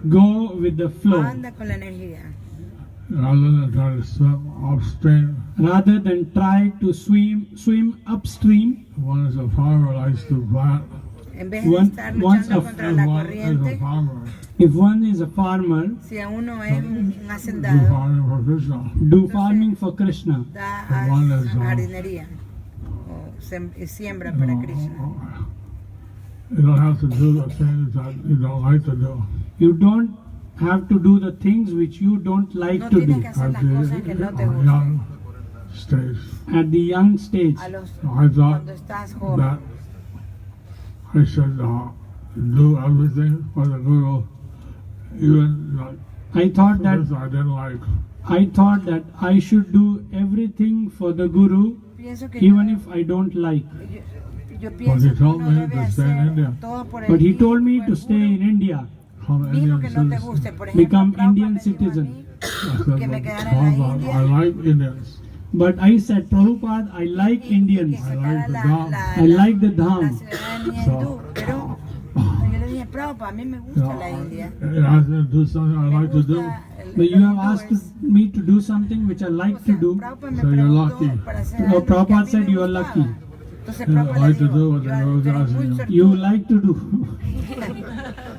[SPEAKER 2] Go with the flow
[SPEAKER 3] Anda con la energía.
[SPEAKER 1] rather than try to swim upstream.
[SPEAKER 2] rather than try to swim upstream.
[SPEAKER 1] One is a farmer likes to plant,
[SPEAKER 3] En vez de
[SPEAKER 2] One-
[SPEAKER 3] estar
[SPEAKER 2] once
[SPEAKER 3] luchando
[SPEAKER 2] a-
[SPEAKER 3] contra
[SPEAKER 1] and
[SPEAKER 3] la
[SPEAKER 1] one is a
[SPEAKER 3] corriente,
[SPEAKER 1] farmer.
[SPEAKER 2] If one is a farmer,
[SPEAKER 3] si a uno es un
[SPEAKER 1] Do
[SPEAKER 3] hacendado,
[SPEAKER 1] farming for Krishna.
[SPEAKER 2] do farming for Krishna.
[SPEAKER 3] da
[SPEAKER 1] One is,
[SPEAKER 3] jardinería o siembra para Krishna.
[SPEAKER 1] You don't have to do the things that you don't like to do.
[SPEAKER 2] You don't have to do the things which you don't like
[SPEAKER 3] No
[SPEAKER 2] to
[SPEAKER 3] tienes
[SPEAKER 2] do
[SPEAKER 3] que hacer
[SPEAKER 1] At
[SPEAKER 3] las cosas que
[SPEAKER 1] the
[SPEAKER 3] no te
[SPEAKER 1] young
[SPEAKER 3] gustan.
[SPEAKER 1] stage,
[SPEAKER 2] at the young stage.
[SPEAKER 3] A los,
[SPEAKER 1] I thought
[SPEAKER 3] cuando estás joven,
[SPEAKER 1] that I should do everything for the Guru, even like
[SPEAKER 2] I thought
[SPEAKER 1] things
[SPEAKER 2] that
[SPEAKER 1] I didn't like.
[SPEAKER 2] I should do everything for the Guru
[SPEAKER 3] pienso que
[SPEAKER 2] even if I don't like.
[SPEAKER 3] yo
[SPEAKER 1] But
[SPEAKER 3] pienso
[SPEAKER 1] he
[SPEAKER 3] que
[SPEAKER 1] told
[SPEAKER 3] uno
[SPEAKER 1] me
[SPEAKER 3] debe
[SPEAKER 1] to stay in
[SPEAKER 3] hacer
[SPEAKER 1] India.
[SPEAKER 3] todo por el
[SPEAKER 2] But he
[SPEAKER 3] bien,
[SPEAKER 2] told me
[SPEAKER 3] por
[SPEAKER 2] to
[SPEAKER 3] el
[SPEAKER 2] stay
[SPEAKER 3] puro.
[SPEAKER 2] in India,
[SPEAKER 1] Become an
[SPEAKER 3] Mismo
[SPEAKER 1] Indian
[SPEAKER 3] que no te
[SPEAKER 1] citizen.
[SPEAKER 3] guste, por ejemplo,
[SPEAKER 2] become
[SPEAKER 3] Prabhupada
[SPEAKER 2] Indian
[SPEAKER 3] me dijo a
[SPEAKER 2] citizen.
[SPEAKER 3] mí
[SPEAKER 1] I said,
[SPEAKER 3] que me
[SPEAKER 1] but
[SPEAKER 3] quedara en la
[SPEAKER 1] Prabhupada,
[SPEAKER 3] India.
[SPEAKER 1] I like Indians.
[SPEAKER 2] But I said, Prabhupada, I like
[SPEAKER 3] que
[SPEAKER 2] Indians.
[SPEAKER 3] sacara
[SPEAKER 2] I like the
[SPEAKER 3] la
[SPEAKER 2] Dham.
[SPEAKER 3] ciudadanía
[SPEAKER 1] So-
[SPEAKER 3] hindú, pero yo le dije, Prabhupada, a mí me
[SPEAKER 1] You
[SPEAKER 3] gusta
[SPEAKER 1] know,
[SPEAKER 3] la India.
[SPEAKER 1] you asked me to do something I
[SPEAKER 3] Me
[SPEAKER 1] like to do.
[SPEAKER 3] gusta
[SPEAKER 2] But you
[SPEAKER 3] lo
[SPEAKER 2] have
[SPEAKER 3] hindú
[SPEAKER 2] asked
[SPEAKER 3] es-
[SPEAKER 2] me to do something which I
[SPEAKER 3] o
[SPEAKER 2] like
[SPEAKER 3] sea,
[SPEAKER 2] to do.
[SPEAKER 3] Prabhupada me
[SPEAKER 1] So you're
[SPEAKER 3] preguntó
[SPEAKER 1] lucky.
[SPEAKER 3] para hacer
[SPEAKER 2] Oh,
[SPEAKER 3] algo que a
[SPEAKER 2] Prabhupada
[SPEAKER 3] mí
[SPEAKER 2] said
[SPEAKER 3] me
[SPEAKER 2] you are
[SPEAKER 3] gustaba.
[SPEAKER 2] lucky.
[SPEAKER 3] Entonces
[SPEAKER 1] Yeah,
[SPEAKER 3] Prabhupada
[SPEAKER 1] I
[SPEAKER 3] le
[SPEAKER 1] like to
[SPEAKER 3] dijo,
[SPEAKER 1] do what the
[SPEAKER 3] "Tú
[SPEAKER 1] Guru is
[SPEAKER 3] eres
[SPEAKER 1] asking
[SPEAKER 3] muy
[SPEAKER 1] you."
[SPEAKER 3] suertudo.
[SPEAKER 2] You like to do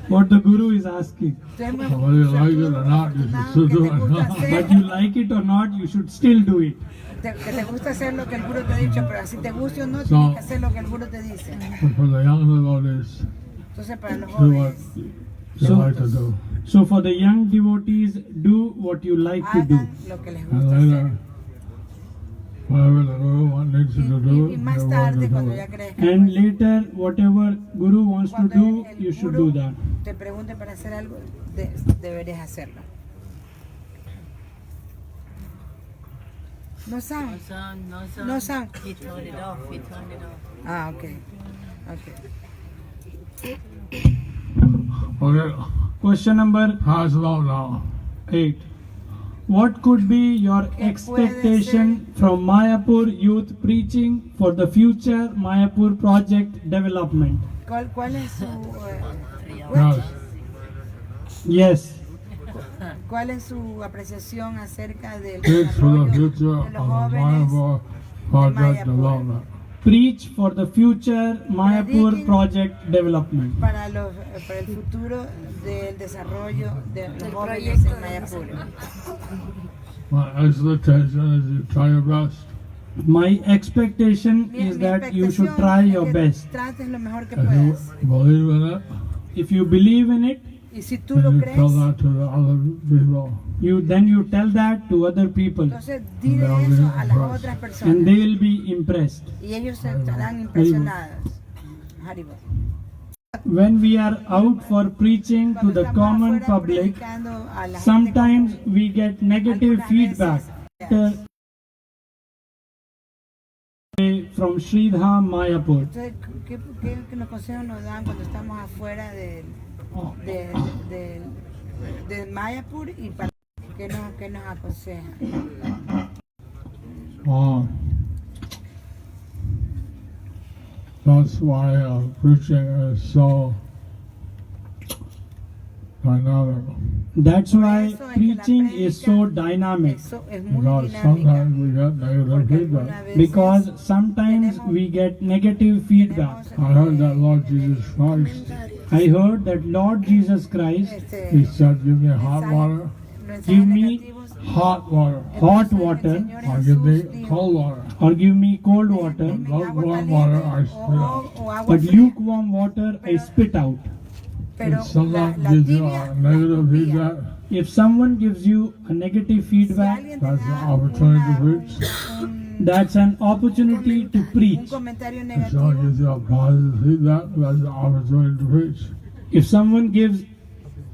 [SPEAKER 2] what the Guru is asking.
[SPEAKER 3] Tú eres muy
[SPEAKER 1] So whether you like it or
[SPEAKER 3] suertudo,
[SPEAKER 1] not, you should
[SPEAKER 3] afortunado,
[SPEAKER 1] still
[SPEAKER 3] que
[SPEAKER 1] do
[SPEAKER 3] te
[SPEAKER 1] it.
[SPEAKER 3] gusta hacer,
[SPEAKER 2] But you like it or not, you should still do it.
[SPEAKER 3] que te gusta hacer lo que el guru te ha dicho, pero si te gusta o no,
[SPEAKER 1] So-
[SPEAKER 3] tienes que hacer lo que el guru te dice.
[SPEAKER 1] But for the young devotees,
[SPEAKER 3] Entonces para los
[SPEAKER 1] do what
[SPEAKER 3] jóvenes,
[SPEAKER 1] you
[SPEAKER 2] So-
[SPEAKER 1] like to do.
[SPEAKER 2] So for the young devotees, do what you like to do.
[SPEAKER 3] hagan lo que les
[SPEAKER 1] And
[SPEAKER 3] gusta
[SPEAKER 1] later,
[SPEAKER 3] hacer.
[SPEAKER 1] whatever the Guru needs you to do,
[SPEAKER 3] Y más
[SPEAKER 1] you're willing
[SPEAKER 3] tarde,
[SPEAKER 1] to
[SPEAKER 3] cuando
[SPEAKER 1] do
[SPEAKER 3] ya
[SPEAKER 1] it.
[SPEAKER 3] crezcas,
[SPEAKER 2] And later, whatever Guru wants to
[SPEAKER 3] cuando
[SPEAKER 2] do,
[SPEAKER 3] el
[SPEAKER 2] you should
[SPEAKER 3] gurú
[SPEAKER 2] do that.
[SPEAKER 3] te pregunte para hacer algo, deberías hacerlo. No saben. No saben.
[SPEAKER 5] He turned it off. He turned it off.
[SPEAKER 3] Ah, ok.
[SPEAKER 1] Okay,
[SPEAKER 2] Question number
[SPEAKER 1] pass it out now.
[SPEAKER 2] 8. What could be your expectation from Mayapur youth preaching for the future Mayapur project development?
[SPEAKER 3] ¿Cuál es su
[SPEAKER 1] Yes.
[SPEAKER 2] Yes.
[SPEAKER 3] cuál es su apreciación acerca del
[SPEAKER 1] Kids for the
[SPEAKER 3] desarrollo
[SPEAKER 1] future
[SPEAKER 3] de
[SPEAKER 1] of
[SPEAKER 3] los
[SPEAKER 1] the
[SPEAKER 3] jóvenes?
[SPEAKER 1] Mayapur project
[SPEAKER 3] Mayapur.
[SPEAKER 1] development.
[SPEAKER 2] Preach for the future Mayapur
[SPEAKER 3] Prediquen
[SPEAKER 2] project development.
[SPEAKER 3] para el futuro del desarrollo de los jóvenes en Mayapur?
[SPEAKER 1] My expectation is you try your best.
[SPEAKER 2] My expectation
[SPEAKER 3] Mi
[SPEAKER 2] is that you should
[SPEAKER 3] expectación
[SPEAKER 2] try
[SPEAKER 3] es
[SPEAKER 2] your
[SPEAKER 3] que
[SPEAKER 2] best.
[SPEAKER 3] trates lo mejor que
[SPEAKER 1] If
[SPEAKER 3] puedas.
[SPEAKER 1] you believe in it,
[SPEAKER 2] If you believe in it,
[SPEAKER 3] Y si tú lo
[SPEAKER 1] then you
[SPEAKER 3] crees,
[SPEAKER 1] tell that to the other people.
[SPEAKER 2] you tell that to other people
[SPEAKER 3] entonces dile eso a las otras
[SPEAKER 2] and
[SPEAKER 3] personas
[SPEAKER 2] they will be impressed.
[SPEAKER 3] y ellos estarán impresionados. Haribo.
[SPEAKER 2] When we are out for preaching to
[SPEAKER 3] Cuando
[SPEAKER 2] the
[SPEAKER 3] estamos
[SPEAKER 2] common
[SPEAKER 3] afuera
[SPEAKER 2] public,
[SPEAKER 3] predicando a la gente
[SPEAKER 2] sometimes
[SPEAKER 3] común,
[SPEAKER 2] we get negative
[SPEAKER 3] algunas
[SPEAKER 2] feedback
[SPEAKER 3] veces,
[SPEAKER 2] from Sridham Mayapur.
[SPEAKER 3] entonces, ¿qué consejos nos dan cuando estamos afuera de Mayapur y para qué nos aconsejan?
[SPEAKER 1] That's why preaching is so dynamic.
[SPEAKER 2] That's why
[SPEAKER 3] Por eso es que la
[SPEAKER 2] preaching is so
[SPEAKER 3] prédica
[SPEAKER 2] dynamic,
[SPEAKER 3] Eso es muy
[SPEAKER 1] Because
[SPEAKER 3] dinámica.
[SPEAKER 1] sometimes we get negative
[SPEAKER 3] Porque
[SPEAKER 1] feedback.
[SPEAKER 3] algunas veces
[SPEAKER 2] because sometimes we get negative feedback.
[SPEAKER 1] I heard that Lord Jesus Christ,
[SPEAKER 2] I heard that Lord Jesus Christ,
[SPEAKER 1] He said, give me hot water,
[SPEAKER 2] give me
[SPEAKER 1] hot water,
[SPEAKER 2] hot water
[SPEAKER 1] or give me cold water.
[SPEAKER 2] or give me cold water,
[SPEAKER 1] Lukewarm water I spit out.
[SPEAKER 2] but lukewarm water I spit out.
[SPEAKER 3] Pero
[SPEAKER 1] If someone
[SPEAKER 3] la
[SPEAKER 1] gives you
[SPEAKER 3] tibia
[SPEAKER 1] a
[SPEAKER 3] no
[SPEAKER 1] negative
[SPEAKER 3] confía.
[SPEAKER 1] feedback,
[SPEAKER 2] If someone gives you a negative
[SPEAKER 3] Si
[SPEAKER 2] feedback,
[SPEAKER 3] alguien te
[SPEAKER 1] that's an
[SPEAKER 3] da
[SPEAKER 1] opportunity to preach.
[SPEAKER 2] that's an opportunity to
[SPEAKER 3] un
[SPEAKER 2] preach.
[SPEAKER 3] comentario
[SPEAKER 1] If someone
[SPEAKER 3] negativo,
[SPEAKER 1] gives you a positive feedback, that's an opportunity to preach.
[SPEAKER 2] If someone gives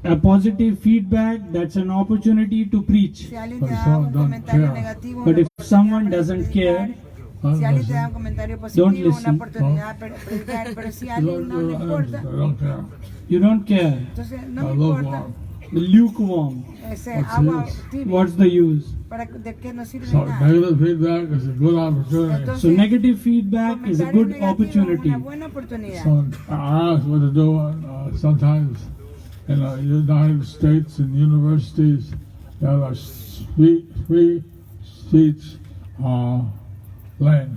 [SPEAKER 2] a positive feedback, that's an opportunity to preach.
[SPEAKER 3] si alguien
[SPEAKER 1] But
[SPEAKER 3] te da
[SPEAKER 1] someone
[SPEAKER 3] un
[SPEAKER 1] don't
[SPEAKER 3] comentario
[SPEAKER 1] care.
[SPEAKER 3] negativo,
[SPEAKER 2] But
[SPEAKER 3] una
[SPEAKER 2] if someone
[SPEAKER 3] oportunidad
[SPEAKER 2] doesn't
[SPEAKER 3] para
[SPEAKER 2] care,
[SPEAKER 3] predicar, si alguien te da un comentario
[SPEAKER 2] Don't
[SPEAKER 3] positivo, una
[SPEAKER 2] listen.
[SPEAKER 3] oportunidad para predicar, pero si a alguien no le importa,
[SPEAKER 1] I don't care.
[SPEAKER 2] you don't care.
[SPEAKER 3] entonces
[SPEAKER 1] I
[SPEAKER 3] no me
[SPEAKER 1] love
[SPEAKER 3] importa
[SPEAKER 1] warm.
[SPEAKER 2] The lukewarm,
[SPEAKER 3] ese
[SPEAKER 1] What's
[SPEAKER 3] agua
[SPEAKER 1] this?
[SPEAKER 3] tibia,
[SPEAKER 2] what's the use?
[SPEAKER 3] ¿de qué nos sirve
[SPEAKER 1] So
[SPEAKER 3] nada?
[SPEAKER 1] negative feedback is a good opportunity.
[SPEAKER 3] Entonces,
[SPEAKER 2] So negative feedback is a
[SPEAKER 3] comentario
[SPEAKER 2] good
[SPEAKER 3] negativo,
[SPEAKER 2] opportunity.
[SPEAKER 3] una buena oportunidad.
[SPEAKER 1] So I asked what to do. Sometimes in the United States and universities, there are free speech lane.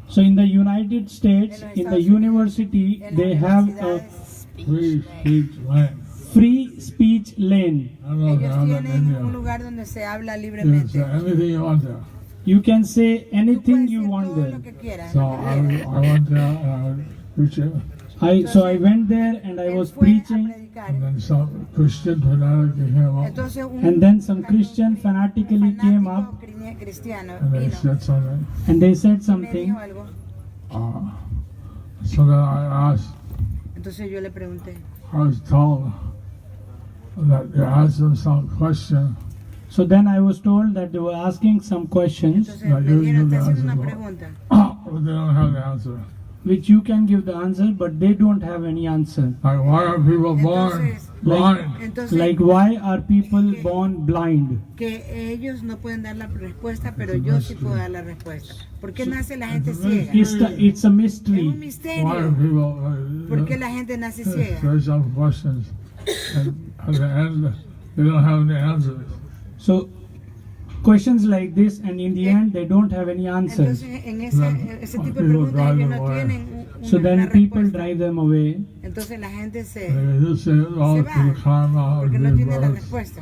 [SPEAKER 2] So in the United States, in the university,
[SPEAKER 3] En
[SPEAKER 2] they
[SPEAKER 3] las
[SPEAKER 2] have a
[SPEAKER 3] universidades,
[SPEAKER 1] Free speech lane.
[SPEAKER 2] free speech lane.
[SPEAKER 1] I don't know if they
[SPEAKER 3] ellos
[SPEAKER 1] have that in
[SPEAKER 3] tienen un
[SPEAKER 1] India.
[SPEAKER 3] lugar donde se habla
[SPEAKER 1] You can
[SPEAKER 3] libremente.
[SPEAKER 1] say anything you want there.
[SPEAKER 2] You can say
[SPEAKER 3] Tú
[SPEAKER 2] anything
[SPEAKER 3] puedes
[SPEAKER 2] you
[SPEAKER 3] decir
[SPEAKER 2] want
[SPEAKER 3] todo lo
[SPEAKER 2] there.
[SPEAKER 3] que quieras,
[SPEAKER 1] So
[SPEAKER 3] lo que quieras.
[SPEAKER 1] I went there and I preached it.
[SPEAKER 2] So I went there and I
[SPEAKER 3] Él
[SPEAKER 2] was
[SPEAKER 3] fue a
[SPEAKER 2] preaching,
[SPEAKER 3] predicar.
[SPEAKER 1] And then some Christian fanatic came up
[SPEAKER 3] Entonces
[SPEAKER 2] and then some Christian fanatically came up
[SPEAKER 3] cristiano
[SPEAKER 1] and they
[SPEAKER 3] vino
[SPEAKER 1] said something.
[SPEAKER 2] and they said
[SPEAKER 3] y me
[SPEAKER 2] something.
[SPEAKER 3] dijo algo.
[SPEAKER 1] So then I asked,
[SPEAKER 3] Entonces yo le pregunté,
[SPEAKER 1] I was told that you asked them some question.
[SPEAKER 2] So then I was told that they were asking some questions
[SPEAKER 3] entonces
[SPEAKER 1] No,
[SPEAKER 3] me
[SPEAKER 1] yo
[SPEAKER 3] dijeron,
[SPEAKER 1] no
[SPEAKER 3] te
[SPEAKER 1] te
[SPEAKER 3] hacen una
[SPEAKER 1] haces,
[SPEAKER 3] pregunta.
[SPEAKER 1] But they don't have the answer.
[SPEAKER 2] which you can give the answer, but they don't have any answer.
[SPEAKER 1] Like, why are people born
[SPEAKER 3] Entonces,
[SPEAKER 1] blind?
[SPEAKER 3] Entonces,
[SPEAKER 2] Like, why are people born blind?
[SPEAKER 3] que ellos no pueden dar la respuesta, pero yo sí puedo dar la respuesta. ¿Por qué nace la gente ciega?
[SPEAKER 2] It's a
[SPEAKER 3] Es
[SPEAKER 2] mystery.
[SPEAKER 3] un
[SPEAKER 1] Why are
[SPEAKER 3] misterio.
[SPEAKER 1] people?
[SPEAKER 3] ¿Por qué la gente nace ciega?
[SPEAKER 1] There's some questions, and at the end, they don't have any answers.
[SPEAKER 2] So, questions like this, and in the end, they don't have any answers.
[SPEAKER 3] Entonces, en ese tipo de preguntas ellos no tienen
[SPEAKER 2] So
[SPEAKER 3] una
[SPEAKER 2] then people
[SPEAKER 3] respuesta.
[SPEAKER 2] drive them away.
[SPEAKER 3] Entonces la gente se
[SPEAKER 1] They just say, oh,
[SPEAKER 3] se
[SPEAKER 1] it's the
[SPEAKER 3] va
[SPEAKER 1] karma of
[SPEAKER 3] porque no
[SPEAKER 1] the
[SPEAKER 3] tiene la
[SPEAKER 1] birth.
[SPEAKER 3] respuesta.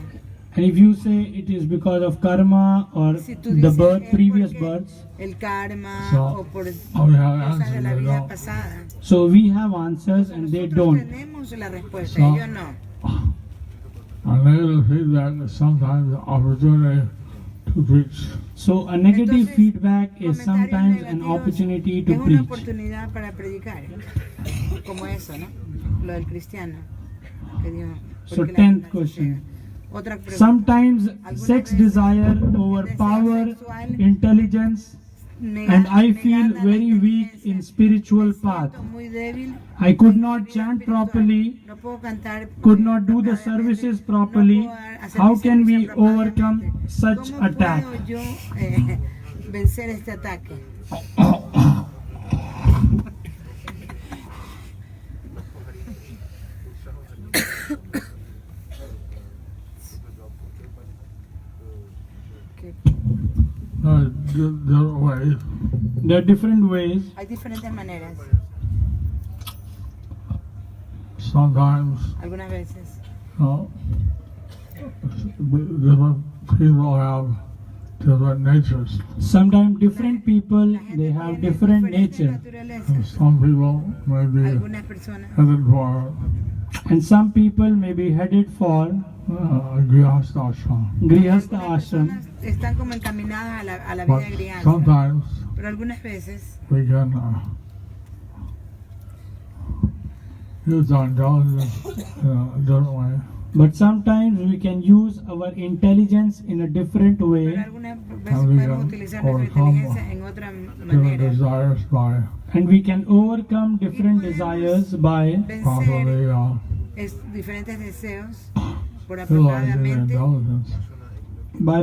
[SPEAKER 2] And if you say it is because of karma or
[SPEAKER 3] Si tú
[SPEAKER 2] the
[SPEAKER 3] dices
[SPEAKER 2] birth,
[SPEAKER 3] es
[SPEAKER 2] previous
[SPEAKER 3] porque
[SPEAKER 2] births,
[SPEAKER 3] el karma
[SPEAKER 1] So,
[SPEAKER 3] o por
[SPEAKER 1] we have
[SPEAKER 3] cosas de la
[SPEAKER 1] answers,
[SPEAKER 3] vida
[SPEAKER 1] no.
[SPEAKER 3] pasada.
[SPEAKER 2] so we have answers and they
[SPEAKER 3] Nosotros
[SPEAKER 2] don't.
[SPEAKER 3] tenemos la respuesta,
[SPEAKER 1] So-
[SPEAKER 3] ellos no.
[SPEAKER 1] A negative feedback is sometimes an opportunity to preach.
[SPEAKER 2] So a negative feedback is
[SPEAKER 3] Comentarios
[SPEAKER 2] sometimes an
[SPEAKER 3] negativos
[SPEAKER 2] opportunity
[SPEAKER 3] es
[SPEAKER 2] to
[SPEAKER 3] una
[SPEAKER 2] preach.
[SPEAKER 3] oportunidad para predicar, como eso, ¿no? Lo del cristiano que dijo. ¿por
[SPEAKER 2] So
[SPEAKER 3] qué la
[SPEAKER 2] 10th
[SPEAKER 3] gente se
[SPEAKER 2] question.
[SPEAKER 3] ciega? Otra pregunta.
[SPEAKER 2] Sometimes sex desire overpower intelligence, and I feel very weak in spiritual path.
[SPEAKER 3] Muy débil.
[SPEAKER 2] I could not chant properly,
[SPEAKER 3] No puedo cantar,
[SPEAKER 2] could not do the services properly. How can we overcome such
[SPEAKER 3] ¿Cómo
[SPEAKER 2] attack?
[SPEAKER 3] puedo yo vencer este ataque?
[SPEAKER 1] Different ways.
[SPEAKER 2] There are different ways.
[SPEAKER 3] Hay diferentes maneras.
[SPEAKER 1] Sometimes,
[SPEAKER 3] Algunas veces
[SPEAKER 1] different people have different natures.
[SPEAKER 2] Sometimes different people, they have different nature,
[SPEAKER 1] And some people may be
[SPEAKER 3] Algunas personas
[SPEAKER 1] headed for
[SPEAKER 2] and some people may be headed for
[SPEAKER 1] Grihastha ashram.
[SPEAKER 2] Grihastha ashram.
[SPEAKER 3] personas están como encaminadas a la vida
[SPEAKER 1] But
[SPEAKER 3] de grianza.
[SPEAKER 1] sometimes
[SPEAKER 3] Pero algunas veces
[SPEAKER 1] we can use our intelligence in a different way.
[SPEAKER 2] But sometimes we can use our intelligence in a different
[SPEAKER 3] Pero
[SPEAKER 2] way,
[SPEAKER 3] algunas veces
[SPEAKER 1] And we
[SPEAKER 3] podemos
[SPEAKER 1] can
[SPEAKER 3] utilizar nuestra
[SPEAKER 1] overcome
[SPEAKER 3] inteligencia en otra
[SPEAKER 1] Different
[SPEAKER 3] manera.
[SPEAKER 1] desires by
[SPEAKER 2] and we can overcome different desires by
[SPEAKER 3] Vencer
[SPEAKER 1] properly
[SPEAKER 3] diferentes deseos por
[SPEAKER 1] utilizing the
[SPEAKER 3] apropiadamente
[SPEAKER 1] intelligence.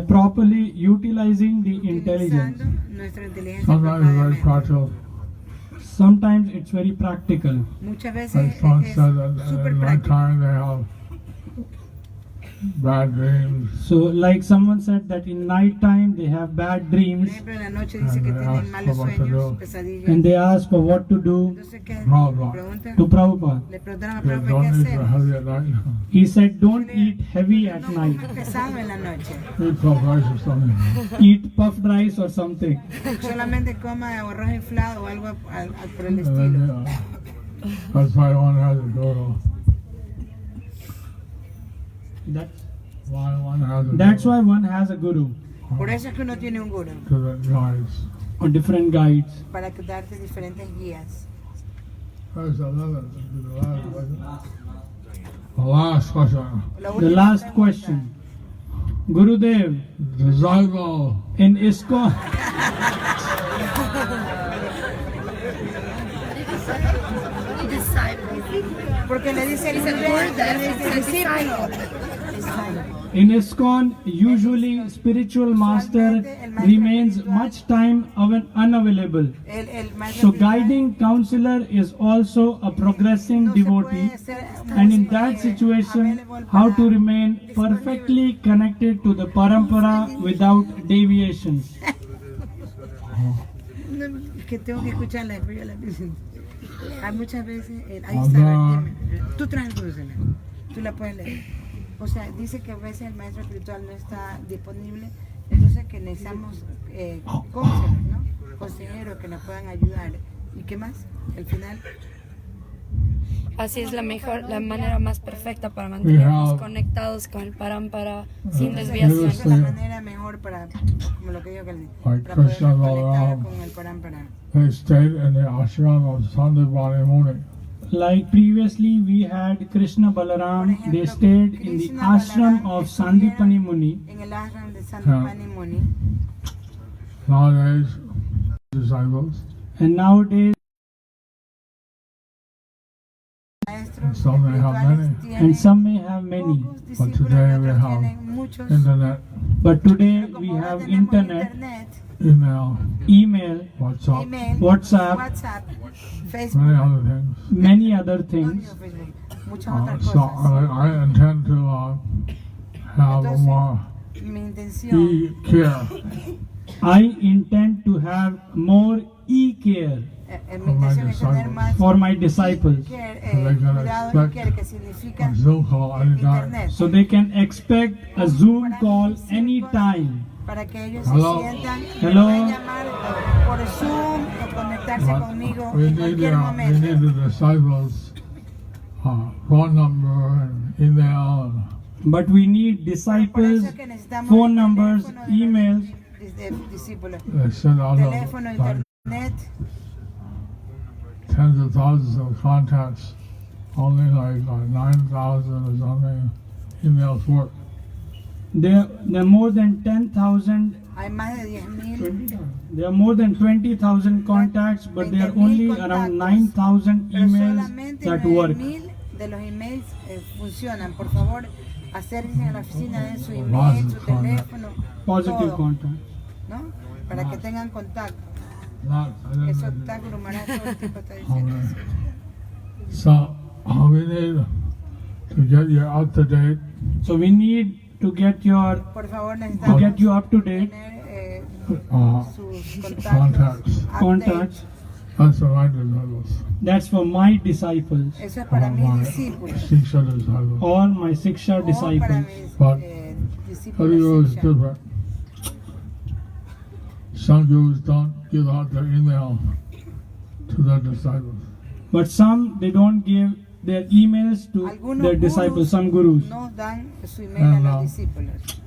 [SPEAKER 2] properly utilizing the intelligence.
[SPEAKER 3] utilizando nuestra inteligencia
[SPEAKER 1] Sometimes it's very
[SPEAKER 3] apropiadamente.
[SPEAKER 1] practical.
[SPEAKER 2] Sometimes it's very practical.
[SPEAKER 3] Muchas veces
[SPEAKER 1] Like someone
[SPEAKER 3] es
[SPEAKER 1] said that
[SPEAKER 3] súper
[SPEAKER 1] at
[SPEAKER 3] práctico.
[SPEAKER 1] nighttime they have bad dreams.
[SPEAKER 2] So like someone said that in night time they have bad
[SPEAKER 3] Por
[SPEAKER 2] dreams
[SPEAKER 3] ejemplo, en la noche dice que
[SPEAKER 1] And they
[SPEAKER 3] tienen
[SPEAKER 1] ask
[SPEAKER 3] malos
[SPEAKER 1] what to
[SPEAKER 3] sueños,
[SPEAKER 1] do.
[SPEAKER 3] pesadillas.
[SPEAKER 2] and they ask for what to do
[SPEAKER 3] Entonces, ¿qué?
[SPEAKER 1] Prabhupada.
[SPEAKER 3] Preguntan,
[SPEAKER 2] to Prabhupada.
[SPEAKER 3] le preguntaron a
[SPEAKER 1] They
[SPEAKER 3] Prabhupada, ¿qué
[SPEAKER 1] don't eat
[SPEAKER 3] hacemos?
[SPEAKER 1] heavy at night.
[SPEAKER 2] He said don't eat heavy at
[SPEAKER 3] No
[SPEAKER 2] night.
[SPEAKER 3] comas pesado en la noche.
[SPEAKER 1] Eat puff rice or something.
[SPEAKER 2] Eat puffed rice or something.
[SPEAKER 3] Solamente coma arroz inflado o algo por el
[SPEAKER 1] And then,
[SPEAKER 3] estilo.
[SPEAKER 1] that's why one has to go to.
[SPEAKER 2] That's why one has a guru
[SPEAKER 3] Por eso es que uno tiene un guru,
[SPEAKER 1] to the guides.
[SPEAKER 2] or different guides.
[SPEAKER 3] para darte diferentes guías.
[SPEAKER 1] There's the last question.
[SPEAKER 3] La
[SPEAKER 2] The
[SPEAKER 3] última
[SPEAKER 2] last
[SPEAKER 3] pregunta.
[SPEAKER 2] question. Gurudev,
[SPEAKER 1] Disciple
[SPEAKER 2] in ISKCON,
[SPEAKER 3] Porque le dice el gurú, le dice el discípulo.
[SPEAKER 2] in ISKCON, usually spiritual master remains much time unavailable.
[SPEAKER 3] El maestro
[SPEAKER 2] So
[SPEAKER 3] espiritual
[SPEAKER 2] guiding counselor is also a progressing
[SPEAKER 3] no se
[SPEAKER 2] devotee.
[SPEAKER 3] puede ser
[SPEAKER 2] And in that situation, how to remain perfectly connected to the parampara without deviations.
[SPEAKER 3] No, es que tengo que escucharla después yo la dicen. Hay muchas veces, ahí está, dime, tú transdúcela, tú la puedes leer. O sea, dice que a veces el maestro espiritual no está disponible, entonces que necesitamos counselors, ¿no? Consejeros que nos puedan ayudar. ¿Y qué más? El final.
[SPEAKER 4] Así es la manera más perfecta para mantenernos conectados con el Parampara sin
[SPEAKER 3] Esa
[SPEAKER 4] desviación.
[SPEAKER 3] es la manera mejor para, como lo que digo,
[SPEAKER 1] Like
[SPEAKER 3] para poder
[SPEAKER 1] Krishna
[SPEAKER 3] conectar
[SPEAKER 1] Balaram.
[SPEAKER 3] con el Parampara.
[SPEAKER 1] They stayed in the ashram of Sandipani Muni.
[SPEAKER 2] Like previously, we had Krishna Balaram, they stayed in the ashram of Sandipani Muni.
[SPEAKER 3] En el ashram de Sandipani Muni.
[SPEAKER 1] Nowadays, disciples,
[SPEAKER 2] And nowadays,
[SPEAKER 3] Maestros
[SPEAKER 1] some may have
[SPEAKER 3] espirituales
[SPEAKER 1] many.
[SPEAKER 3] tienen
[SPEAKER 2] and some may have many.
[SPEAKER 3] pocos
[SPEAKER 1] But
[SPEAKER 3] discípulos,
[SPEAKER 1] today we
[SPEAKER 3] otros
[SPEAKER 1] have
[SPEAKER 3] tienen muchos.
[SPEAKER 1] internet,
[SPEAKER 2] But today
[SPEAKER 3] Como
[SPEAKER 2] we
[SPEAKER 3] ahora
[SPEAKER 2] have
[SPEAKER 3] tenemos
[SPEAKER 2] internet,
[SPEAKER 1] email,
[SPEAKER 2] email,
[SPEAKER 1] WhatsApp,
[SPEAKER 3] email,
[SPEAKER 2] WhatsApp,
[SPEAKER 3] WhatsApp,
[SPEAKER 1] many
[SPEAKER 3] Facebook,
[SPEAKER 1] other things.
[SPEAKER 2] many other
[SPEAKER 3] no
[SPEAKER 2] things.
[SPEAKER 3] digo Facebook, muchas otras
[SPEAKER 1] So
[SPEAKER 3] cosas.
[SPEAKER 1] I intend to have a more
[SPEAKER 3] Mi intención
[SPEAKER 1] care
[SPEAKER 2] I intend to have more e-care
[SPEAKER 3] mi intención es tener más
[SPEAKER 2] for my disciples,
[SPEAKER 3] care,
[SPEAKER 1] They can
[SPEAKER 3] cuidado y
[SPEAKER 1] expect
[SPEAKER 3] care, que significa
[SPEAKER 1] a Zoom call anytime.
[SPEAKER 3] internet,
[SPEAKER 2] so they can expect a Zoom call anytime.
[SPEAKER 3] para que ellos
[SPEAKER 1] Hello.
[SPEAKER 3] se sientan y
[SPEAKER 2] Hello.
[SPEAKER 3] me puedan llamar por Zoom o conectarse
[SPEAKER 1] But
[SPEAKER 3] conmigo
[SPEAKER 1] we
[SPEAKER 3] en
[SPEAKER 1] need,
[SPEAKER 3] cualquier
[SPEAKER 1] we
[SPEAKER 3] momento.
[SPEAKER 1] need the disciples' phone number and email.
[SPEAKER 2] But we need
[SPEAKER 3] Por
[SPEAKER 2] disciples,
[SPEAKER 3] eso es que necesitamos
[SPEAKER 2] phone
[SPEAKER 3] el
[SPEAKER 2] numbers,
[SPEAKER 3] teléfono de los
[SPEAKER 2] emails,
[SPEAKER 3] discípulos.
[SPEAKER 1] They send out
[SPEAKER 3] Teléfono,
[SPEAKER 1] like
[SPEAKER 3] internet.
[SPEAKER 1] tens of thousands of contacts. Only like 9,000 or something emails work.
[SPEAKER 2] There are more than 10,000.
[SPEAKER 3] Hay más de 10.000.
[SPEAKER 2] There are more than 20,000 contacts, but there are only around 9,000
[SPEAKER 3] Pero
[SPEAKER 2] emails
[SPEAKER 3] solamente
[SPEAKER 2] that work.
[SPEAKER 3] 9.000 de los emails funcionan. Por favor, acérquense a la oficina, den su email, su teléfono,
[SPEAKER 2] Positive
[SPEAKER 3] todo,
[SPEAKER 2] contact.
[SPEAKER 3] ¿no? Para que tengan contacto.
[SPEAKER 1] Not, I didn't
[SPEAKER 3] Eso
[SPEAKER 1] know.
[SPEAKER 3] está grumarazo, el tipo está diciendo.
[SPEAKER 1] Okay. So we need to get you up to date.
[SPEAKER 2] So we need to get
[SPEAKER 3] Por favor,
[SPEAKER 2] to
[SPEAKER 3] necesitamos
[SPEAKER 2] get you up to date
[SPEAKER 3] tener sus
[SPEAKER 1] Contacts.
[SPEAKER 2] contacts.
[SPEAKER 1] That's what I did. Those.
[SPEAKER 2] That's for my disciples
[SPEAKER 3] Eso es para mis
[SPEAKER 1] My
[SPEAKER 3] discípulos.
[SPEAKER 1] Siksha disciples.
[SPEAKER 2] or my Siksha
[SPEAKER 3] O para
[SPEAKER 2] disciples.
[SPEAKER 3] mis
[SPEAKER 1] But
[SPEAKER 3] discípulos.
[SPEAKER 1] Every guru is
[SPEAKER 3] Siksha.
[SPEAKER 1] different. Some gurus don't give out their email to their disciples.
[SPEAKER 2] But some, they don't give their emails to
[SPEAKER 3] Algunos
[SPEAKER 2] their disciples,
[SPEAKER 3] gurus
[SPEAKER 2] some gurus.
[SPEAKER 3] no dan su email a los discípulos.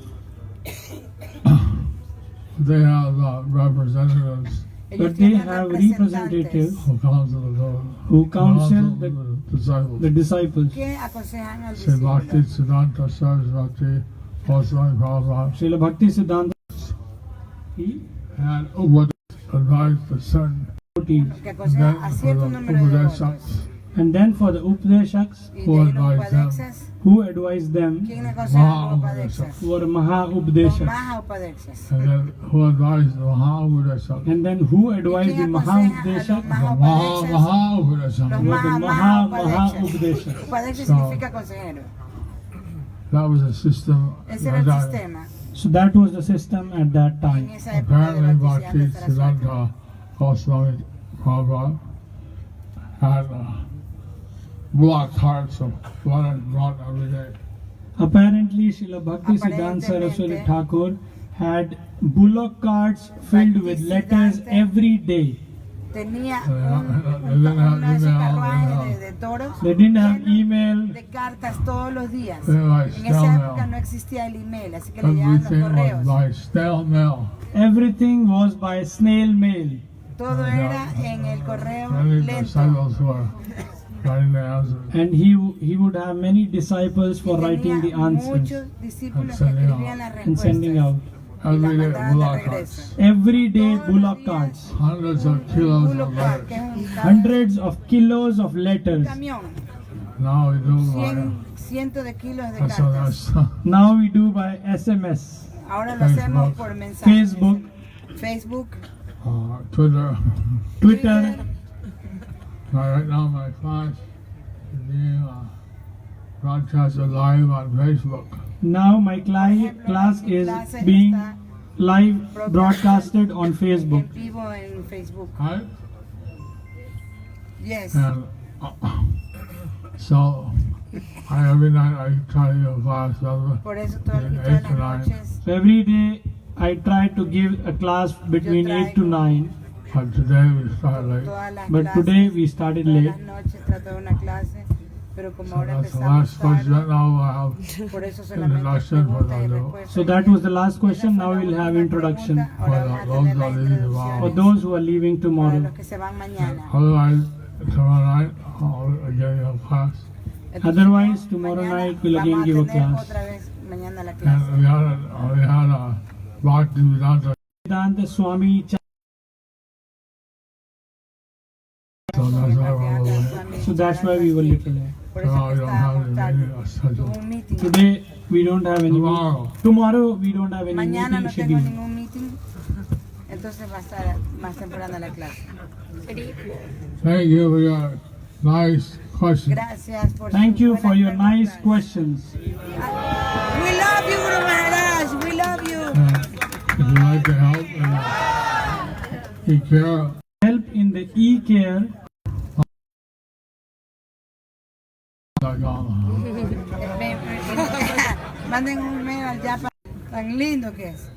[SPEAKER 1] They have representatives
[SPEAKER 3] Ellos
[SPEAKER 2] But they
[SPEAKER 3] tienen
[SPEAKER 2] have
[SPEAKER 3] representantes
[SPEAKER 2] representatives
[SPEAKER 1] who counsel the guru.
[SPEAKER 2] who counsel
[SPEAKER 1] the
[SPEAKER 2] the
[SPEAKER 1] disciples.
[SPEAKER 2] disciples.
[SPEAKER 3] que aconsejan al
[SPEAKER 1] Sri Bhakti
[SPEAKER 3] discípulo.
[SPEAKER 1] Siddhanta Saraswati Goswami Prabhupada
[SPEAKER 2] Srila Bhakti Siddhanta he
[SPEAKER 1] had would advise the certain
[SPEAKER 2] devotees.
[SPEAKER 3] Que
[SPEAKER 1] and
[SPEAKER 3] aconseja
[SPEAKER 1] then
[SPEAKER 3] a
[SPEAKER 1] for
[SPEAKER 3] cierto
[SPEAKER 1] the
[SPEAKER 3] número de devotos.
[SPEAKER 1] Upadeshaks
[SPEAKER 2] And then for the Upadeshaks,
[SPEAKER 3] Y
[SPEAKER 1] who
[SPEAKER 3] de los
[SPEAKER 1] advise them.
[SPEAKER 3] upadexas,
[SPEAKER 2] who advised them
[SPEAKER 3] ¿quién aconseja a los upadexas?
[SPEAKER 2] were Maha
[SPEAKER 3] Los
[SPEAKER 2] Upadeshaks.
[SPEAKER 3] más upadexas.
[SPEAKER 1] and then who advised the Maha-Upadeshaks.
[SPEAKER 2] And then who advised the
[SPEAKER 3] quién
[SPEAKER 2] Maha
[SPEAKER 3] aconseja a los
[SPEAKER 2] Upadeshaks?
[SPEAKER 3] más
[SPEAKER 1] The
[SPEAKER 3] upadexas?
[SPEAKER 1] Maha-Upadeshaks.
[SPEAKER 3] Los
[SPEAKER 2] Were the Maha
[SPEAKER 3] upadexas.
[SPEAKER 2] Upadeshaks.
[SPEAKER 3] Upadexa
[SPEAKER 1] So-
[SPEAKER 3] significa consejero.
[SPEAKER 1] That was a system.
[SPEAKER 3] Ese era el
[SPEAKER 1] that
[SPEAKER 3] sistema
[SPEAKER 2] So that was the system at that
[SPEAKER 3] en
[SPEAKER 2] time.
[SPEAKER 3] esa época de
[SPEAKER 1] apparently
[SPEAKER 3] Bhaktisiddhanta
[SPEAKER 1] Bhakti
[SPEAKER 3] Saraswati.
[SPEAKER 1] Siddhanta Goswami Prabhupada had block carts of blood and brought every day.
[SPEAKER 2] Apparently, Srila Bhakti Siddhanta Saraswati
[SPEAKER 3] Aparentemente.
[SPEAKER 2] Thakur had bullock carts filled with letters every day.
[SPEAKER 3] Tenía
[SPEAKER 1] They didn't have
[SPEAKER 3] ese
[SPEAKER 1] email,
[SPEAKER 3] carruaje de toros
[SPEAKER 2] They didn't have
[SPEAKER 3] lleno
[SPEAKER 2] email.
[SPEAKER 3] de cartas todos los días.
[SPEAKER 1] They were like
[SPEAKER 3] En
[SPEAKER 1] snail
[SPEAKER 3] esa época
[SPEAKER 1] mail.
[SPEAKER 3] no existía el email, así que le llegaban los
[SPEAKER 1] Everything was
[SPEAKER 3] correos.
[SPEAKER 1] by snail mail.
[SPEAKER 2] Everything was by snail mail.
[SPEAKER 3] Todo era en el correo
[SPEAKER 1] Many
[SPEAKER 3] lento.
[SPEAKER 1] disciples were writing the answers.
[SPEAKER 2] And he would have many disciples for writing the
[SPEAKER 3] Tenía
[SPEAKER 2] answers
[SPEAKER 3] muchos discípulos que
[SPEAKER 1] And sending
[SPEAKER 3] escribían las
[SPEAKER 2] and sending
[SPEAKER 3] respuestas
[SPEAKER 2] out.
[SPEAKER 3] y las
[SPEAKER 1] Every day,
[SPEAKER 3] mandaban de
[SPEAKER 1] bullock
[SPEAKER 3] regreso.
[SPEAKER 1] carts.
[SPEAKER 2] Every day,
[SPEAKER 3] Todos los
[SPEAKER 2] bullock
[SPEAKER 3] días.
[SPEAKER 2] carts.
[SPEAKER 1] Hundreds of kilos of
[SPEAKER 3] Bullock cart, que
[SPEAKER 1] letters.
[SPEAKER 3] es un
[SPEAKER 2] Hundreds of kilos of letters.
[SPEAKER 3] camión,
[SPEAKER 1] Now we do by
[SPEAKER 3] cientos de kilos de cartas.
[SPEAKER 1] SMS,
[SPEAKER 2] Now we do by SMS,
[SPEAKER 3] Ahora lo hacemos
[SPEAKER 1] Facebook.
[SPEAKER 3] por mensaje.
[SPEAKER 2] Facebook,
[SPEAKER 3] Facebook,
[SPEAKER 1] Twitter.
[SPEAKER 2] Twitter.
[SPEAKER 1] Right now my class is being broadcasted live on Facebook.
[SPEAKER 2] Now my class is being live broadcasted on
[SPEAKER 3] en
[SPEAKER 2] Facebook.
[SPEAKER 3] vivo en Facebook.
[SPEAKER 1] Right?
[SPEAKER 3] Yes.
[SPEAKER 1] And so every night I try to give a class of
[SPEAKER 3] Por eso todas,
[SPEAKER 1] Yeah,
[SPEAKER 3] todas
[SPEAKER 1] 8 to 9.
[SPEAKER 3] las noches
[SPEAKER 2] So every day I try to give a class between 8 to 9,
[SPEAKER 1] but today we start late.
[SPEAKER 3] todas las
[SPEAKER 2] but
[SPEAKER 3] clases,
[SPEAKER 2] today we started
[SPEAKER 3] todas
[SPEAKER 2] late.
[SPEAKER 3] las noches trato de una clase, pero como
[SPEAKER 1] So
[SPEAKER 3] ahora
[SPEAKER 1] that's the
[SPEAKER 3] empezamos
[SPEAKER 1] last question.
[SPEAKER 3] tarde,
[SPEAKER 1] Now we'll have
[SPEAKER 3] por eso solamente
[SPEAKER 1] introduction for
[SPEAKER 3] preguntas y
[SPEAKER 1] the
[SPEAKER 3] respuestas.
[SPEAKER 2] So that was the last question. Now we'll have introduction
[SPEAKER 3] Ahora vamos a tener la introducción
[SPEAKER 2] for those who are leaving
[SPEAKER 3] para
[SPEAKER 2] tomorrow.
[SPEAKER 3] los que se van mañana.
[SPEAKER 1] Otherwise, tomorrow night I'll give you a class.
[SPEAKER 3] Entonces,
[SPEAKER 2] Otherwise, tomorrow
[SPEAKER 3] mañana
[SPEAKER 2] night we'll again
[SPEAKER 3] vamos
[SPEAKER 2] give a
[SPEAKER 3] tener
[SPEAKER 2] class.
[SPEAKER 3] otra vez mañana la clase.
[SPEAKER 1] And we had a Bhakti Vedanta.
[SPEAKER 2] Vedanta Swami.
[SPEAKER 1] So that's why we're a little late.
[SPEAKER 2] So that's why we were little late.
[SPEAKER 3] Por eso
[SPEAKER 1] Tomorrow
[SPEAKER 3] que
[SPEAKER 1] we don't have
[SPEAKER 3] estábamos
[SPEAKER 1] any
[SPEAKER 3] tarde.
[SPEAKER 1] meeting scheduled.
[SPEAKER 3] Tuve un meeting.
[SPEAKER 2] Today we don't have any
[SPEAKER 1] Tomorrow.
[SPEAKER 2] meeting. Tomorrow we don't have any
[SPEAKER 3] Mañana
[SPEAKER 2] meeting
[SPEAKER 3] no tengo
[SPEAKER 2] scheduled.
[SPEAKER 3] ningún meeting, entonces va a estar más temprano la clase.
[SPEAKER 1] Thank you for your nice question.
[SPEAKER 3] Gracias por
[SPEAKER 2] Thank
[SPEAKER 3] sus
[SPEAKER 2] you for
[SPEAKER 3] buenas
[SPEAKER 2] your nice
[SPEAKER 3] preguntas.
[SPEAKER 2] questions.
[SPEAKER 3] We love you, Guru Maharaj. We love you.
[SPEAKER 1] If you'd like to help and take care,
[SPEAKER 2] Help in the e-care.
[SPEAKER 3] Manden un mail al Yapa, tan lindo que es.